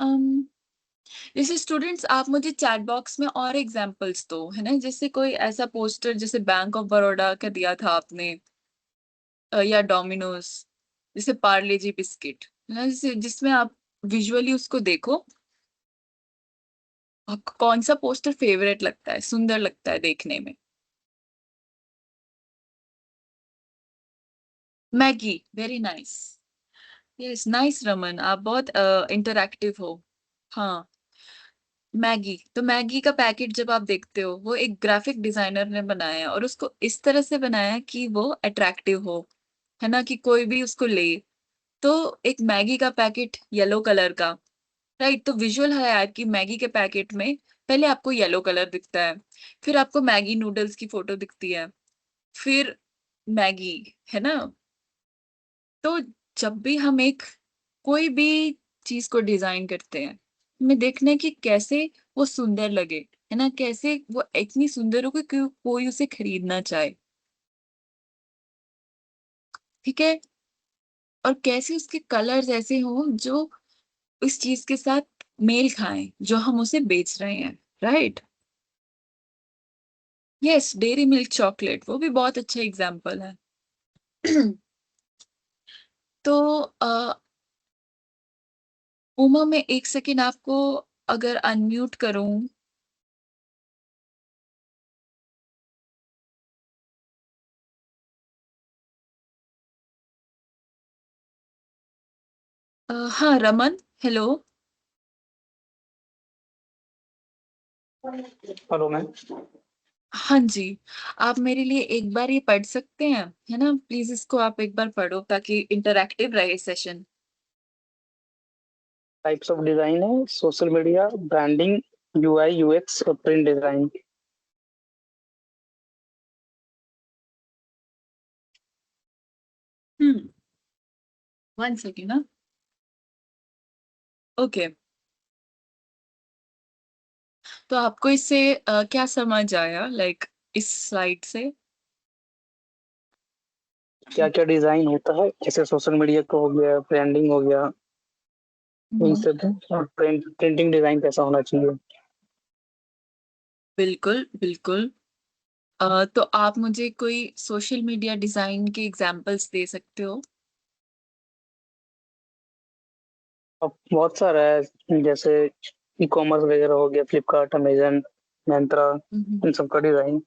अम, जैसे स्टूडेंट्स आप मुझे चैट बॉक्स में और एग्जांपल्स दो, है ना? जैसे कोई ऐसा पोस्टर जैसे बैंक ऑफ बड़ौदा का दिया था आपने, या डोमिनोज, जैसे पार्ले जी बिस्किट, है ना? जैसे जिसमें आप विजुअली उसको देखो, आपको कौन सा पोस्टर फेवरेट लगता है, सुंदर लगता है देखने में? Maggi, very nice. Yes, nice Raman, आप बहुत इंटरैक्टिव हो। हाँ, मैगी, तो मैगी का पैकेट जब आप देखते हो, वो एक ग्राफिक डिजाइनर ने बनाया है और उसको इस तरह से बनाया है कि वो अट्रैक्टिव हो, है ना? कि कोई भी उसको ले। तो एक मैगी का पैकेट येलो कलर का, राइट? तो विजुअल है यार कि मैगी के पैकेट में पहले आपको येलो कलर दिखता है, फिर आपको मैगी नूडल्स की फोटो दिखती है, फिर मैगी, है ना? तो जब भी हम एक कोई भी चीज को डिजाइन करते हैं, हमें देखना है कि कैसे वो सुंदर लगे, है ना? कैसे वो इतनी सुंदर हो कि कोई उसे खरीदना चाहे, ठीक है? और कैसे उसके कलर्स ऐसे हों जो इस चीज के साथ मेल खाएं जो हम उसे बेच रहे हैं, right? Yes, dairy milk chocolate, वो भी बहुत अच्छा एग्जाम्पल है। तो उमा, मैं एक सेकेंड आपको अगर अनम्यूट करूं। हाँ रमन, हेलो। Hello ma'am. हाँ जी, आप मेरे लिए एक बार ये पढ़ सकते हैं, है ना? प्लीज इसको आप एक बार पढ़ो ताकि इंटरैक्टिव रहे सेशन। टाइप्स ऑफ डिजाइन है social media, branding, UI UX और प्रिंट डिजाइन। हम्म, वन सेकेंड ना। ओके, तो आपको इससे क्या समझ आया, लाइक इस स्लाइड से? क्या क्या डिजाइन होता है, जैसे सोशल मीडिया का हो गया, ब्रांडिंग हो गया, इन हम्म, सब। और प्रिंटिंग डिजाइन कैसा होना चाहिए। बिल्कुल बिल्कुल। तो आप मुझे कोई सोशल मीडिया डिजाइन के एग्जांपल्स दे सकते हो? अब बहुत सारा है, जैसे ई कॉमर्स वगैरह हो गया, फ्लिपकार्ट, अमेजन, मिंत्रा, इन सब का डिजाइन।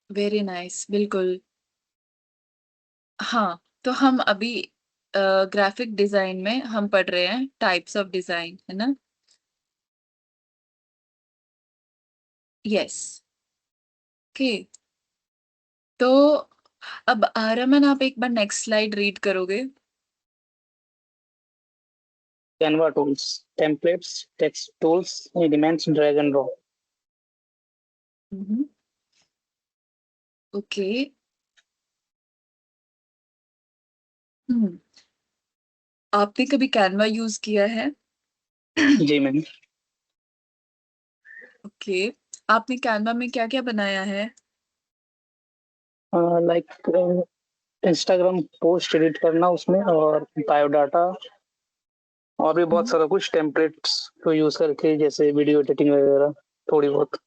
वेरी नाइस, बिल्कुल। हाँ, तो हम अभी ग्राफिक डिजाइन में हम पढ़ रहे हैं टाइप्स ऑफ डिजाइन, है ना? Yes, okay. तो अब रमन, आप एक बार नेक्स्ट स्लाइड रीड करोगे? Canva tools, templates, text tools, elements, drag and drop. Okay. Hmm, आपने कभी कैनवा यूज किया है? जी मैम। ओके, आपने कैनवा में क्या क्या बनाया है? लाइक इंस्टाग्राम पोस्ट एडिट करना उसमें, और बायोडाटा, और भी बहुत हम्म, सारा कुछ टेम्पलेट्स को यूज करके, जैसे वीडियो एडिटिंग वगैरह थोड़ी बहुत।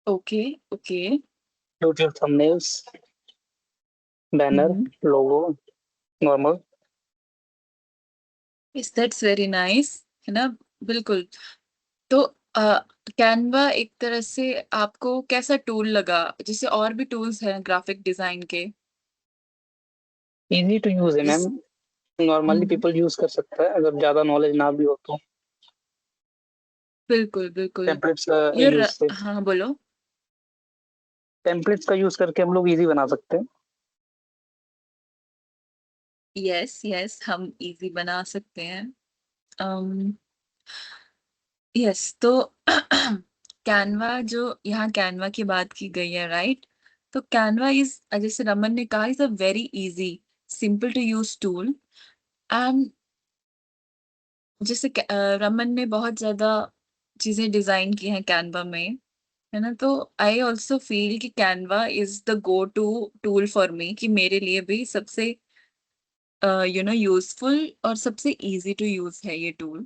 Okay okay. YouTube thumbnails, banner, hmm, logo, normal. Yes, that's very nice, है ना? बिल्कुल। तो कैनवा एक तरह से आपको कैसा टूल लगा? जैसे और भी टूल्स हैं ग्राफिक डिजाइन के, इजी टू यूज है मैम, जिस नॉर्मली हम्म, पीपल यूज कर सकता है अगर ज्यादा नॉलेज ना भी हो तो। बिल्कुल बिल्कुल। टेम्पलेट्स का यार, यूज से, हाँ बोलो। टेम्पलेट्स का यूज करके हम लोग इजी बना सकते हैं। यस यस, हम इजी बना सकते हैं। um, यस, तो कैनवा, जो यहाँ कैनवा की बात की गई है, राइट? तो कैनवा इज, जैसे रमन ने कहा, is a very easy, simple to use tool. And जैसे रमन ने बहुत ज्यादा चीजें डिजाइन की हैं कैनवा में, है ना? तो आई ऑल्सो फील कि Canva is the go to tool for me, कि मेरे लिए भी सबसे यूजफुल और सबसे इजी टू यूज है ये टूल,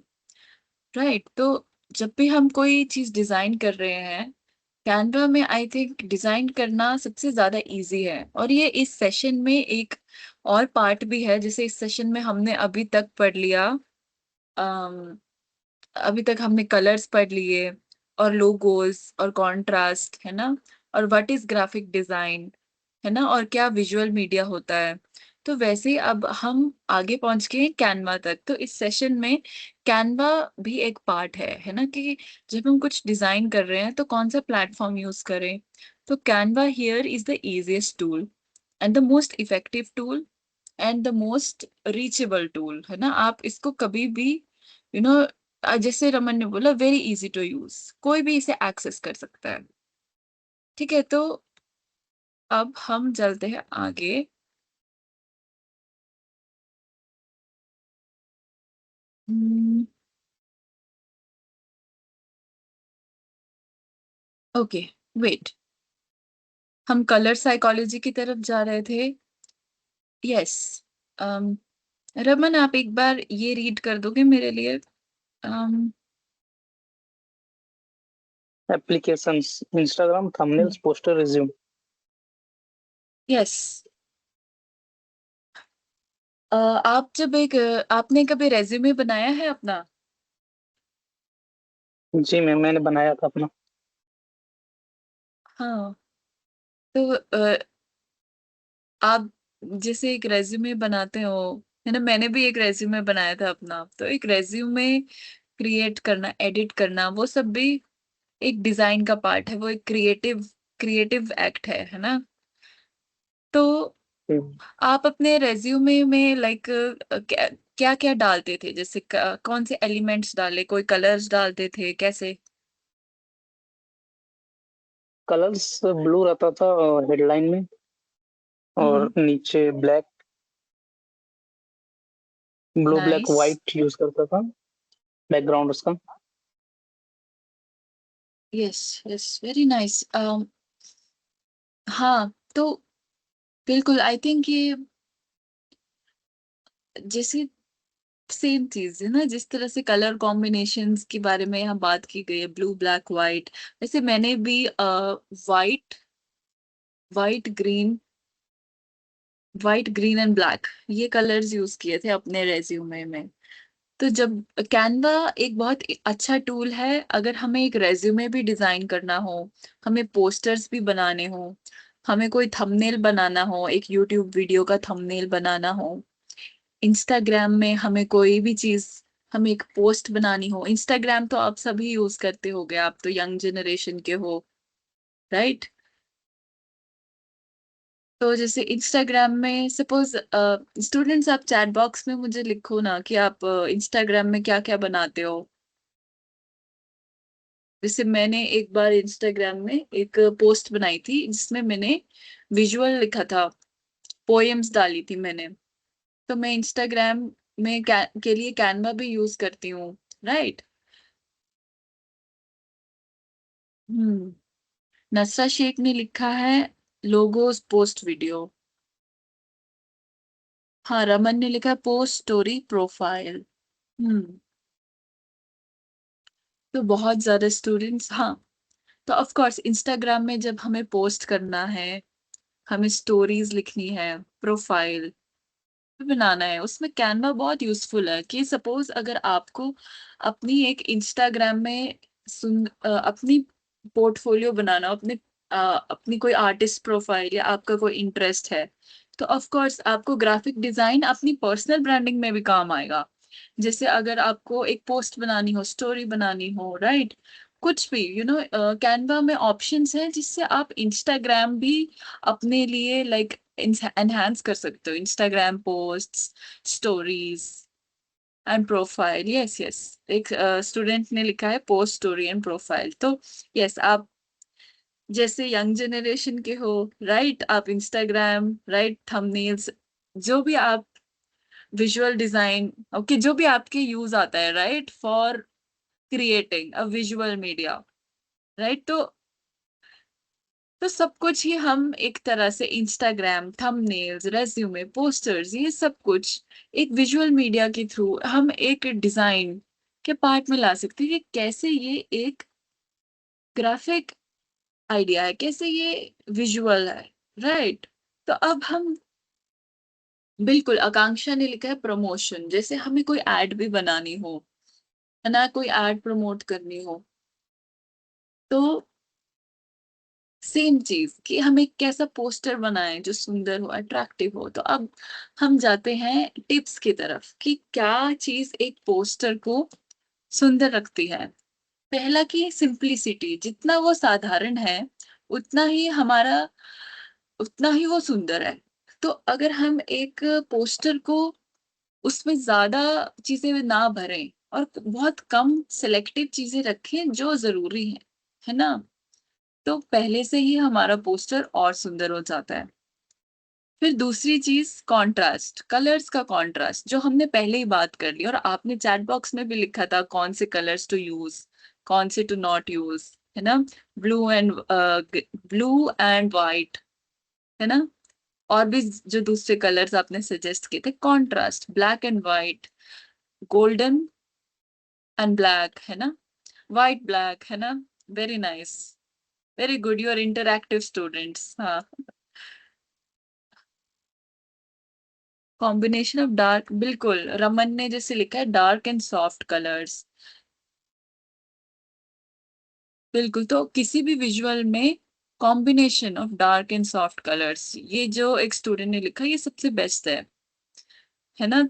राइट। तो जब भी हम कोई चीज डिजाइन कर रहे हैं कैनवा में, आई थिंक डिजाइन करना सबसे ज्यादा इजी है। और ये इस सेशन में एक और पार्ट भी है, जैसे इस सेशन में हमने अभी तक पढ़ लिया, अम, अभी तक हमने कलर्स पढ़ लिए और लोगोस और कॉन्ट्रास्ट, है ना, और व्हाट इज ग्राफिक डिजाइन, है ना, और क्या विजुअल मीडिया होता है। तो वैसे ही अब हम आगे पहुंच गए कैनवा तक। तो इस सेशन में कैनवा भी एक पार्ट है ना, कि जब हम कुछ डिजाइन कर रहे हैं तो कौन सा प्लेटफॉर्म यूज करें। तो Canva here is the easiest tool and the most effective tool and the most reachable tool, है ना। आप इसको कभी भी यू नो जैसे रमन ने बोला, वेरी इजी टू यूज, कोई भी इसे एक्सेस कर सकता है। ठीक है, तो अब हम चलते हैं आगे। ओके, वेट, हम कलर साइकोलॉजी की तरफ जा रहे थे। यस, रमन आप एक बार ये रीड कर दोगे मेरे लिए? Applications, Instagram, thumbnails, poster, resume. Yes, आप जब एक आपने कभी रेज्यूमे बनाया है अपना? जी मैम, मैंने बनाया था अपना। हाँ, तो आप जैसे एक रेज्यूमे बनाते हो, है ना, मैंने भी एक रेज्यूमे बनाया था अपना। तो एक रेज्यूमे क्रिएट करना, एडिट करना, वो सब भी एक डिजाइन का पार्ट है, वो एक क्रिएटिव क्रिएटिव एक्ट है ना। तो आप अपने रेज्यूमे में लाइक क्या क्या क्या डालते थे, जैसे कौन से एलिमेंट्स डाले, कोई कलर्स डालते थे, कैसे? कलर्स ब्लू रहता था हेडलाइन में, और नीचे black, blue black nice, white use करता था बैकग्राउंड उसका। Yes yes, very nice. हाँ, तो बिल्कुल आई थिंक ये जैसे सेम चीज है ना, जिस तरह से कलर कॉम्बिनेशंस के बारे में यहाँ बात की गई है, ब्लू ब्लैक वाइट, वैसे मैंने भी white white green white green and black ये कलर्स यूज किए थे अपने रेज्यूमे में। तो जब कैनवा एक बहुत अच्छा टूल है, अगर हमें एक रेज्यूमे भी डिजाइन करना हो, हमें पोस्टर्स भी बनाने हो, हमें कोई थंबनेल बनाना हो, एक यूट्यूब वीडियो का थंबनेल बनाना हो, इंस्टाग्राम में हमें कोई भी चीज, हमें एक पोस्ट बनानी हो। इंस्टाग्राम तो आप सभी यूज करते होगे, आप तो यंग जनरेशन के हो, राइट। तो जैसे इंस्टाग्राम में सपोज स्टूडेंट्स, आप चैट बॉक्स में मुझे लिखो ना कि आप इंस्टाग्राम में क्या क्या बनाते हो। जैसे मैंने एक बार इंस्टाग्राम में एक पोस्ट बनाई थी जिसमें मैंने विजुअल लिखा था, पोएम्स डाली थी मैंने। तो मैं इंस्टाग्राम में के लिए कैनवा भी यूज करती हूँ, राइट। हम्म, नसरा शेख ने लिखा है लोगोस पोस्ट वीडियो। हाँ, रमन ने लिखा पोस्ट स्टोरी प्रोफाइल। हम्म, तो बहुत ज्यादा स्टूडेंट्स, हाँ। तो ऑफ कोर्स इंस्टाग्राम में जब हमें पोस्ट करना है, हमें स्टोरीज लिखनी है, प्रोफाइल बनाना है, उसमें कैनवा बहुत यूजफुल है। कि सपोज अगर आपको अपनी एक इंस्टाग्राम में अपनी पोर्टफोलियो बनाना, अपनी कोई आर्टिस्ट प्रोफाइल या आपका कोई इंटरेस्ट है, तो ऑफ कोर्स आपको ग्राफिक डिजाइन अपनी पर्सनल ब्रांडिंग में भी काम आएगा। जैसे अगर आपको एक पोस्ट बनानी हो, स्टोरी बनानी हो, राइट, कुछ भी कैनवा में ऑप्शंस हैं जिससे आप इंस्टाग्राम भी अपने लिए लाइक एनहांस कर सकते हो, Instagram posts, stories and profile. Yes yes, एक स्टूडेंट ने लिखा है पोस्ट स्टोरी एंड प्रोफाइल। तो यस, आप जैसे यंग जनरेशन के हो, राइट, आप इंस्टाग्राम, राइट, थंबनेल्स, जो भी आप विजुअल डिजाइन, ओके, जो भी आपके यूज आता है, right, for creating a visual media, right. तो तो सब कुछ ही हम एक तरह से इंस्टाग्राम, थंबनेल्स, रेज्यूमे, पोस्टर्स, ये सब कुछ एक विजुअल मीडिया के थ्रू हम एक डिजाइन के पार्ट में ला सकते हैं कि कैसे ये एक ग्राफिक आइडिया है, कैसे ये विजुअल है, राइट। तो अब हम बिल्कुल, आकांक्षा ने लिखा है प्रमोशन, जैसे हमें कोई एड भी बनानी हो, है ना, कोई एड प्रमोट करनी हो, तो सेम चीज कि हम एक कैसा पोस्टर बनाएं जो सुंदर हो, अट्रैक्टिव हो। तो अब हम जाते हैं टिप्स की तरफ कि क्या चीज एक पोस्टर को सुंदर रखती है। पहला कि सिंपलिसिटी, जितना वो साधारण है उतना ही हमारा उतना ही वो सुंदर है। तो अगर हम एक पोस्टर को उसमें ज्यादा चीजें ना भरें और बहुत कम सिलेक्टिव चीजें रखें जो जरूरी है ना, तो पहले से ही हमारा पोस्टर और सुंदर हो जाता है। फिर दूसरी चीज कंट्रास्ट, कलर्स का कंट्रास्ट, जो हमने पहले ही बात कर ली और आपने चैट बॉक्स में भी लिखा था कौन से कलर्स टू यूज, कौन से टू नॉट यूज, है ना। ब्लू एंड वाइट, है ना। और भी जो दूसरे कलर्स आपने सजेस्ट किए थे, contrast, black and white, golden and black, है ना, वाइट ब्लैक, है ना। Very nice, very good, you are interactive students. हाँ, कॉम्बिनेशन ऑफ डार्क, बिल्कुल, रमन ने जैसे लिखा है डार्क एंड सॉफ्ट कलर्स, बिल्कुल। तो किसी भी विजुअल में combination of dark and soft colours, ये जो एक स्टूडेंट ने लिखा ये सबसे बेस्ट है ना।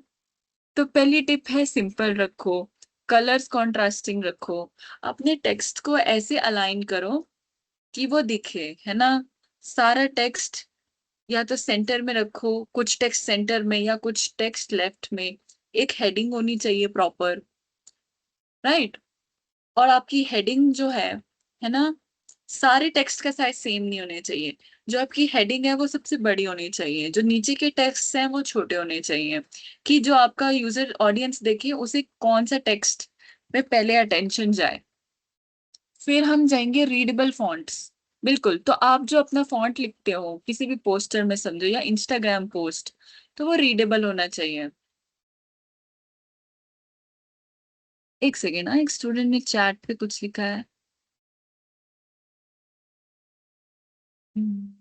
तो पहली टिप है सिंपल रखो, कलर्स कॉन्ट्रास्टिंग रखो, अपने टेक्स्ट को ऐसे अलाइन करो कि वो दिखे, है ना। सारा टेक्स्ट या तो सेंटर में रखो, कुछ टेक्स्ट सेंटर में या कुछ टेक्स्ट लेफ्ट में, एक हेडिंग होनी चाहिए प्रॉपर, राइट। और आपकी हेडिंग जो है ना, सारे टेक्स्ट का साइज सेम नहीं होने चाहिए। जो आपकी हेडिंग है वो सबसे बड़ी होनी चाहिए, जो नीचे के टेक्स्ट हैं वो छोटे होने चाहिए, कि जो आपका यूजर ऑडियंस देखे उसे कौन सा टेक्स्ट में पहले अटेंशन जाए। फिर हम जाएंगे रीडेबल फॉन्ट्स। बिल्कुल, तो आप जो अपना फॉन्ट लिखते हो किसी भी पोस्टर में समझो या इंस्टाग्राम पोस्ट, तो वो रीडेबल होना चाहिए। एक सेकेंड ना, एक स्टूडेंट ने चैट पे कुछ लिखा है। हम्म,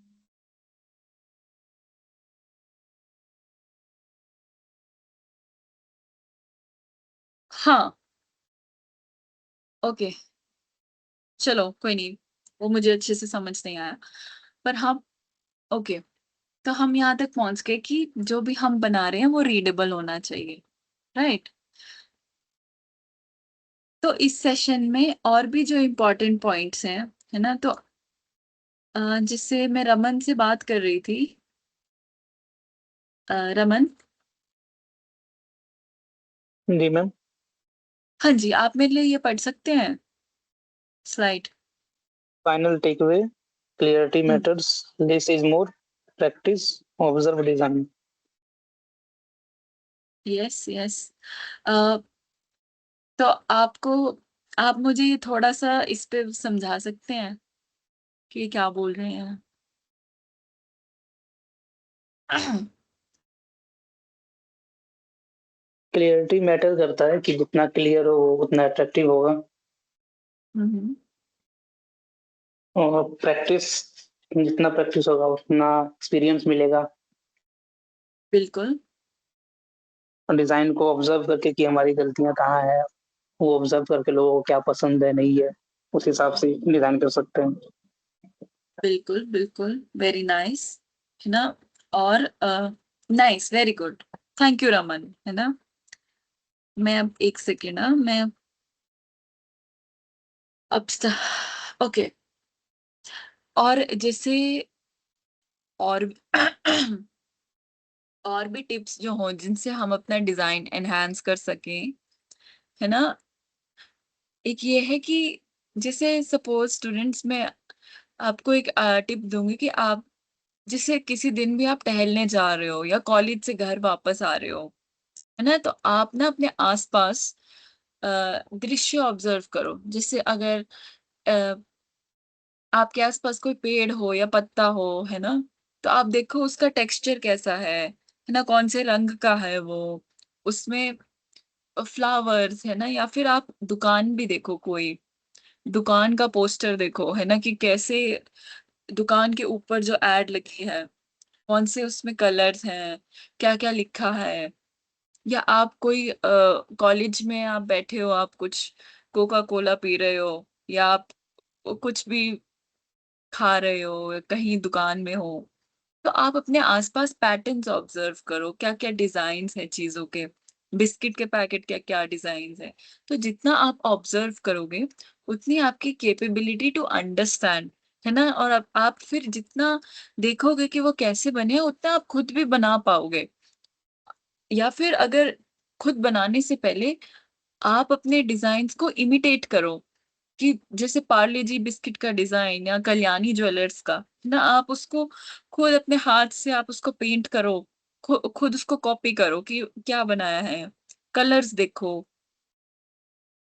हाँ, ओके, चलो कोई नहीं, वो मुझे अच्छे से समझ नहीं आया, पर हाँ, ओके। तो हम यहाँ तक पहुंच गए कि जो भी हम बना रहे हैं वो रीडेबल होना चाहिए, राइट। तो इस सेशन में और भी जो इम्पोर्टेंट पॉइंट्स हैं, है ना, तो जिससे मैं रमन से बात कर रही थी, रमन। जी मैम। हाँ जी, आप मेरे लिए ये पढ़ सकते हैं slide. Final takeaway, clarity matters, less is more, practice, observe, design. Yes yes. तो आप मुझे ये थोड़ा सा इस पे समझा सकते हैं कि क्या बोल रहे हैं। क्लियरिटी मैटर करता है कि जितना क्लियर हो उतना अट्रैक्टिव होगा, हम्म, और प्रैक्टिस, जितना प्रैक्टिस होगा उतना एक्सपीरियंस मिलेगा। बिल्कुल और डिजाइन को ऑब्जर्व करके कि हमारी गलतियां कहाँ है, वो ऑब्जर्व करके लोगों को क्या पसंद है नहीं है, उस हिसाब से डिजाइन कर सकते हैं। बिल्कुल बिल्कुल, वेरी नाइस, है ना। और nice, very good, thank you Raman, है ना। मैं अब एक सेकेंड ना, मैं अब ओके। और जैसे और और भी टिप्स जो हो जिनसे हम अपना डिजाइन एनहांस कर सकें, है ना। एक ये है कि जैसे सपोज स्टूडेंट्स, मैं आपको एक टिप दूंगी कि आप जैसे किसी दिन भी आप टहलने जा रहे हो या कॉलेज से घर वापस आ रहे हो, है ना, तो आप ना अपने आसपास दृश्य ऑब्जर्व करो। जैसे अगर आपके आसपास कोई पेड़ हो या पत्ता हो, है ना, तो आप देखो उसका टेक्सचर कैसा है ना, कौन से रंग का है वो, उसमें फ्लावर्स है ना, या फिर आप दुकान भी देखो, कोई दुकान का पोस्टर देखो, है ना, कि कैसे दुकान के ऊपर जो एड लगी है, कौन से उसमें कलर्स हैं, क्या क्या लिखा है। या आप कोई कॉलेज में आप बैठे हो, आप कुछ कोका कोला पी रहे हो, या आप कुछ भी खा रहे हो, या कहीं दुकान में हो, तो आप अपने आसपास पैटर्न्स ऑब्जर्व करो, क्या क्या डिजाइन्स हैं चीजों के, बिस्किट के पैकेट क्या क्या डिजाइन्स हैं। तो जितना आप ऑब्जर्व करोगे, उतनी आपकी कैपेबिलिटी टू अंडरस्टैंड, है ना, और आप फिर जितना देखोगे कि वो कैसे बने हैं, उतना आप खुद भी बना पाओगे। या फिर अगर खुद बनाने से पहले आप अपने डिजाइन्स को इमिटेट करो, कि जैसे पार्ले जी बिस्किट का डिजाइन या कल्याणी ज्वेलर्स का, ना आप उसको खुद अपने हाथ से आप उसको पेंट करो, खुद उसको कॉपी करो कि क्या बनाया है, कलर्स देखो।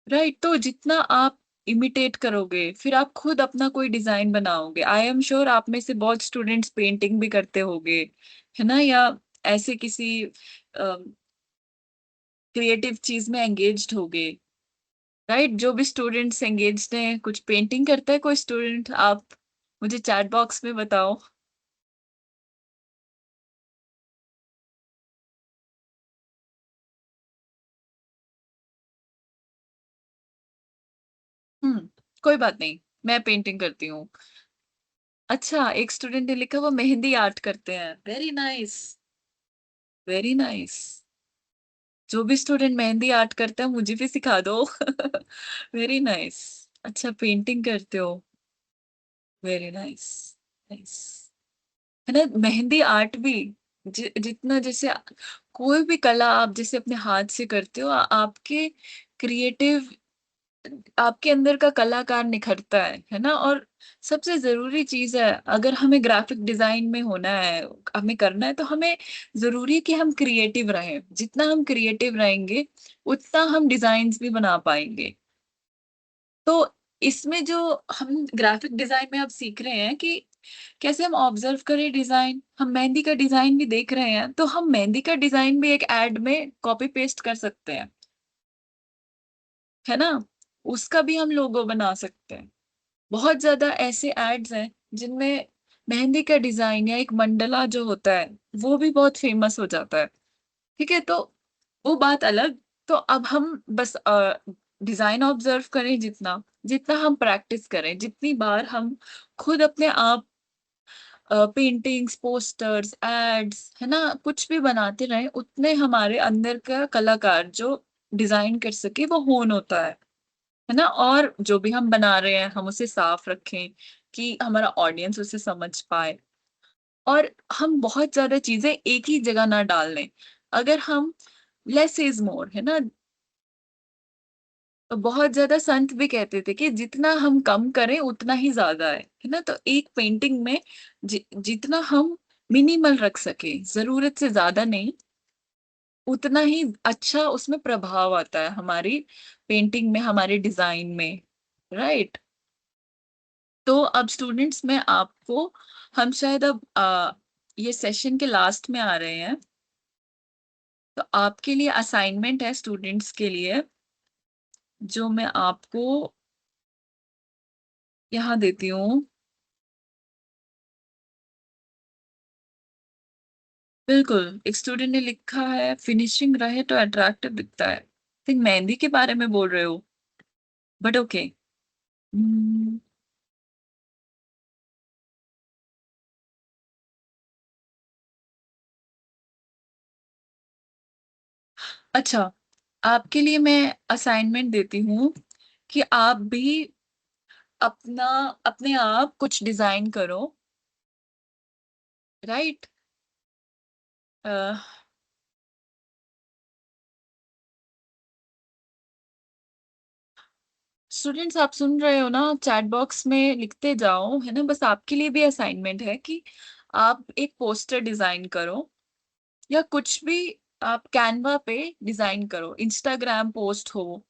राइट, तो जितना आप इमिटेट करोगे, फिर आप खुद अपना कोई डिजाइन बनाओगे। आई एम श्योर आप में से बहुत स्टूडेंट्स पेंटिंग भी करते होंगे, है ना, या ऐसे किसी क्रिएटिव चीज में एंगेज्ड होगे। राइट, जो भी स्टूडेंट्स एंगेज्ड हैं, कुछ पेंटिंग करता है कोई स्टूडेंट, आप मुझे चैट बॉक्स में बताओ। कोई बात नहीं, मैं पेंटिंग करती हूँ। अच्छा, एक स्टूडेंट ने लिखा वो मेहंदी आर्ट करते हैं, वेरी नाइस, वेरी नाइस। जो भी स्टूडेंट मेहंदी आर्ट करता है मुझे भी सिखा दो। Very nice. अच्छा, पेंटिंग करते हो, वेरी नाइस, नाइस, है ना। मेहंदी आर्ट भी जितना जैसे कोई भी कला आप जैसे अपने हाथ से करते हो, आपके क्रिएटिव, आपके अंदर का कलाकार निखरता है ना। और सबसे जरूरी चीज है, अगर हमें ग्राफिक डिजाइन में होना है, हमें करना है, तो हमें जरूरी है कि हम क्रिएटिव रहें। जितना हम क्रिएटिव रहेंगे, उतना हम डिजाइन्स भी बना पाएंगे। तो इसमें जो हम ग्राफिक डिजाइन में अब सीख रहे हैं कि कैसे हम ऑब्जर्व करें डिजाइन, हम मेहंदी का डिजाइन भी देख रहे हैं, तो हम मेहंदी का डिजाइन भी एक एड में कॉपी पेस्ट कर सकते हैं, है ना, उसका भी हम लोगो बना सकते हैं। बहुत ज्यादा ऐसे एड्स हैं जिनमें मेहंदी का डिजाइन या एक मंडला जो होता है, वो भी बहुत फेमस हो जाता है। ठीक है, तो वो बात अलग। तो अब हम बस डिजाइन ऑब्जर्व करें, जितना जितना हम प्रैक्टिस करें, जितनी बार हम खुद अपने आप पेंटिंग्स, पोस्टर्स, एड्स, है ना, कुछ भी बनाते रहे, उतने हमारे अंदर का कलाकार जो डिजाइन कर सके वो होन होता है ना। और जो भी हम बना रहे हैं, हम उसे साफ रखें कि हमारा ऑडियंस उसे समझ पाए। और हम बहुत ज्यादा चीजें एक ही जगह ना डाल लें। अगर हम लेस इज मोर, है ना, तो बहुत ज्यादा संत भी कहते थे कि जितना हम कम करें उतना ही ज्यादा है ना। तो एक पेंटिंग में जितना हम मिनिमल रख सके, जरूरत से ज्यादा नहीं, उतना ही अच्छा उसमें प्रभाव आता है हमारी पेंटिंग में, हमारे डिजाइन में। राइट, तो अब स्टूडेंट्स में आपको, हम शायद अब ये सेशन के लास्ट में आ रहे हैं, तो आपके लिए असाइनमेंट है स्टूडेंट्स के लिए, जो मैं आपको यहाँ देती हूँ। बिल्कुल, एक स्टूडेंट ने लिखा है फिनिशिंग रहे तो अट्रैक्टिव दिखता है। थिंक मेहंदी के बारे में बोल रहे हो, बट ओके। अच्छा, आपके लिए मैं असाइनमेंट देती हूँ कि आप भी अपना, अपने आप कुछ डिजाइन करो। राइट, स्टूडेंट्स आप सुन रहे हो ना, चैट बॉक्स में लिखते जाओ, है ना। बस आपके लिए भी असाइनमेंट है कि आप एक पोस्टर डिजाइन करो, या कुछ भी आप कैनवा पे डिजाइन करो, इंस्टाग्राम पोस्ट हो,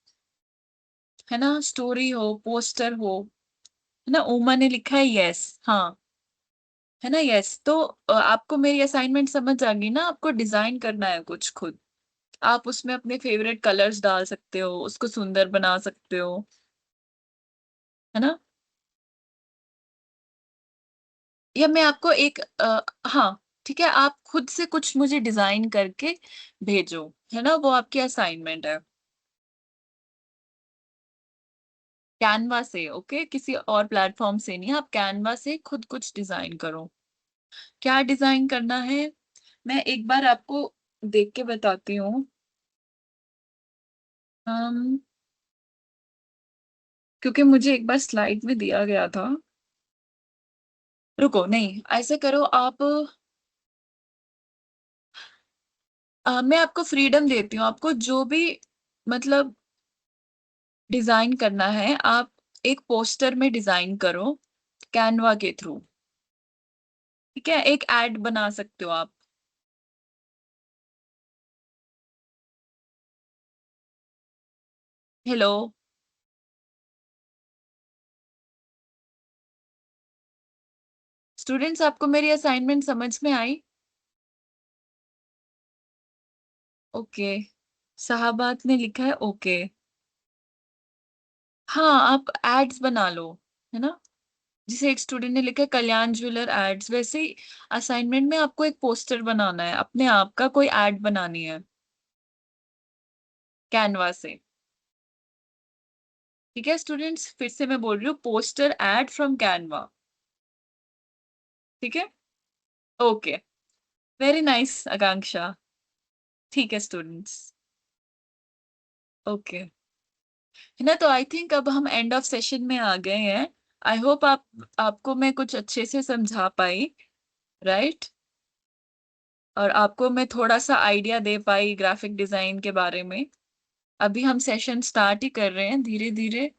है ना, स्टोरी हो, पोस्टर हो, है ना? उमा ने लिखा है यस, हाँ, है ना? यस। तो आपको मेरी असाइनमेंट समझ आ गई ना? आपको डिजाइन करना है कुछ खुद। आप उसमें अपने फेवरेट कलर्स डाल सकते हो, उसको सुंदर बना सकते हो, है ना? या मैं आपको एक हाँ, ठीक है, आप खुद से कुछ मुझे डिजाइन करके भेजो, है ना? वो आपकी असाइनमेंट है। कैनवा से, ओके, किसी और प्लेटफॉर्म से नहीं, आप कैनवा से खुद कुछ डिजाइन करो। क्या डिजाइन करना है मैं एक बार आपको देख के बताती हूँ। अम, क्योंकि मुझे एक बार स्लाइड में दिया गया था। रुको, नहीं, ऐसे करो आप, मैं आपको फ्रीडम देती हूँ, आपको जो भी मतलब डिजाइन करना है, आप एक पोस्टर में डिजाइन करो कैनवा के थ्रू, ठीक है? एक एड बना सकते हो आप। हेलो, स्टूडेंट्स, आपको मेरी असाइनमेंट समझ में आई? ओके, साहबात ने लिखा है ओके। हाँ, आप एड्स बना लो, है ना? जिसे एक स्टूडेंट ने लिखा है कल्याण ज्वेलर एड्स, वैसे ही असाइनमेंट में आपको एक पोस्टर बनाना है, अपने आप का कोई एड बनानी है कैनवा से। ठीक है स्टूडेंट्स, फिर से मैं बोल रही हूँ, पोस्टर एड फ्रॉम कैनवा। ठीक है, ओके, वेरी नाइस आकांक्षा। ठीक है स्टूडेंट्स, ओके, है ना? तो आई थिंक अब हम एंड ऑफ सेशन में आ गए हैं। आई होप आपको मैं कुछ अच्छे से समझा पाई, राइट? और आपको मैं थोड़ा सा आइडिया दे पाई ग्राफिक डिजाइन के बारे में। अभी हम सेशन स्टार्ट ही कर रहे हैं, धीरे धीरे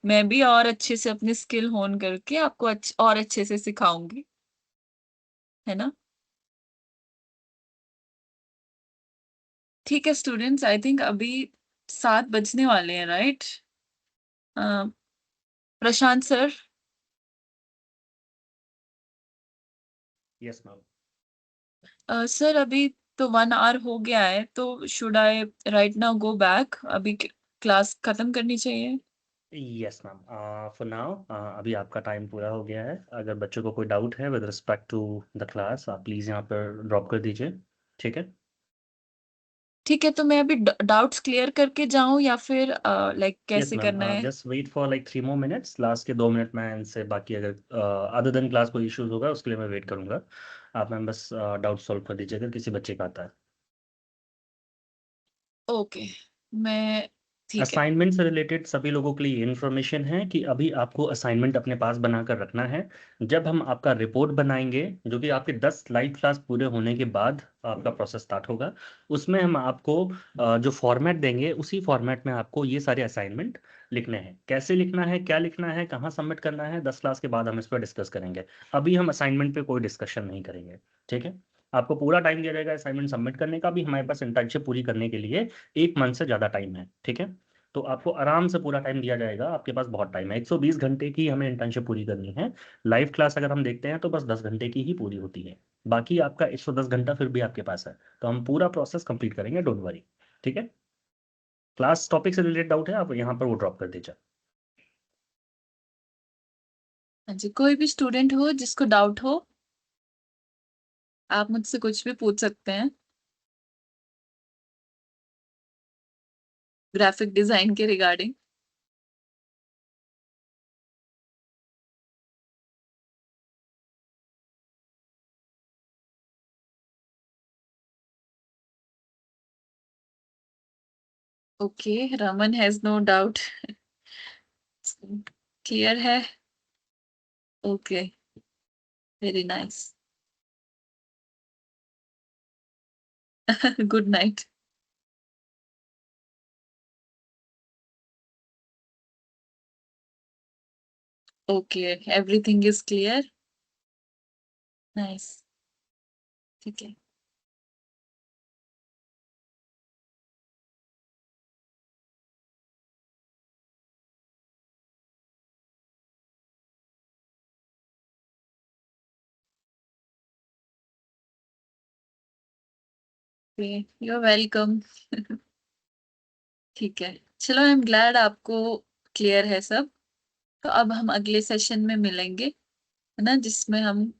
मैं भी और अच्छे से अपनी स्किल होन करके आपको और अच्छे से सिखाऊंगी, है ना? ठीक है स्टूडेंट्स, आई थिंक अभी 7 बजने वाले हैं, राइट? प्रशांत सर। Yes ma'am. सर अभी तो 1 आवर हो गया है, तो should I right now go back? अभी क्लास खत्म करनी चाहिए। यस मैम, फॉर नाउ अभी आपका टाइम पूरा हो गया है। अगर बच्चों को कोई डाउट है with respect to the class, आप प्लीज़ यहाँ पर ड्रॉप कर दीजिए। ठीक है। ठीक है, तो मैं अभी डाउट्स क्लियर करके जाऊं या फिर लाइक यस कैसे मैम, करना है? Just wait for like 3 more minutes। Last के 2 मिनट में इनसे बाकी, अगर अदर देन क्लास कोई इश्यूज होगा उसके लिए मैं वेट करूंगा। आप मैम बस डाउट सॉल्व कर दीजिए अगर किसी बच्चे का आता है। ओके, मैं, ठीक है। असाइनमेंट से रिलेटेड सभी लोगों के लिए इन्फॉर्मेशन है कि अभी आपको असाइनमेंट अपने पास बनाकर रखना है। जब हम आपका रिपोर्ट बनाएंगे, जो कि आपके 10 लाइव क्लास पूरे होने के बाद आपका प्रोसेस स्टार्ट होगा, उसमें हम आपको जो फॉर्मेट देंगे उसी फॉर्मेट में आपको ये सारे असाइनमेंट लिखने हैं। कैसे लिखना है, क्या लिखना है, कहाँ सबमिट करना है, 10 क्लास के बाद हम इस पर डिस्कस करेंगे। अभी हम असाइनमेंट पे कोई डिस्कशन नहीं करेंगे। ठीक है। आपको पूरा टाइम दिया जाएगा असाइनमेंट सबमिट करने का भी। हमारे पास इंटर्नशिप पूरी करने के लिए 1 मंथ से ज़्यादा टाइम है। ठीक है। तो आपको आराम से पूरा टाइम दिया जाएगा, आपके पास बहुत टाइम है। 120 घंटे की हमें इंटर्नशिप पूरी करनी है। लाइव क्लास अगर हम देखते हैं तो बस 10 घंटे की ही पूरी होती है। बाकी आपका 110 घंटा फिर भी आपके पास है। तो हम पूरा प्रोसेस कंप्लीट करेंगे, डोंट वरी। ठीक है। क्लास टॉपिक से रिलेटेड डाउट है, आप यहाँ पर वो ड्रॉप कर दीजिए। हाँ जी, कोई भी स्टूडेंट हो जिसको डाउट हो, आप मुझसे कुछ भी पूछ सकते हैं ग्राफिक डिजाइन के regarding. Okay, Raman has no doubt, clear है? Okay, very nice, good night. Okay, everything is clear, nice, ठीक है। You welcome. ठीक है, चलो, आई एम ग्लैड आपको क्लियर है सब। तो अब हम अगले सेशन में मिलेंगे, है ना, जिसमें हम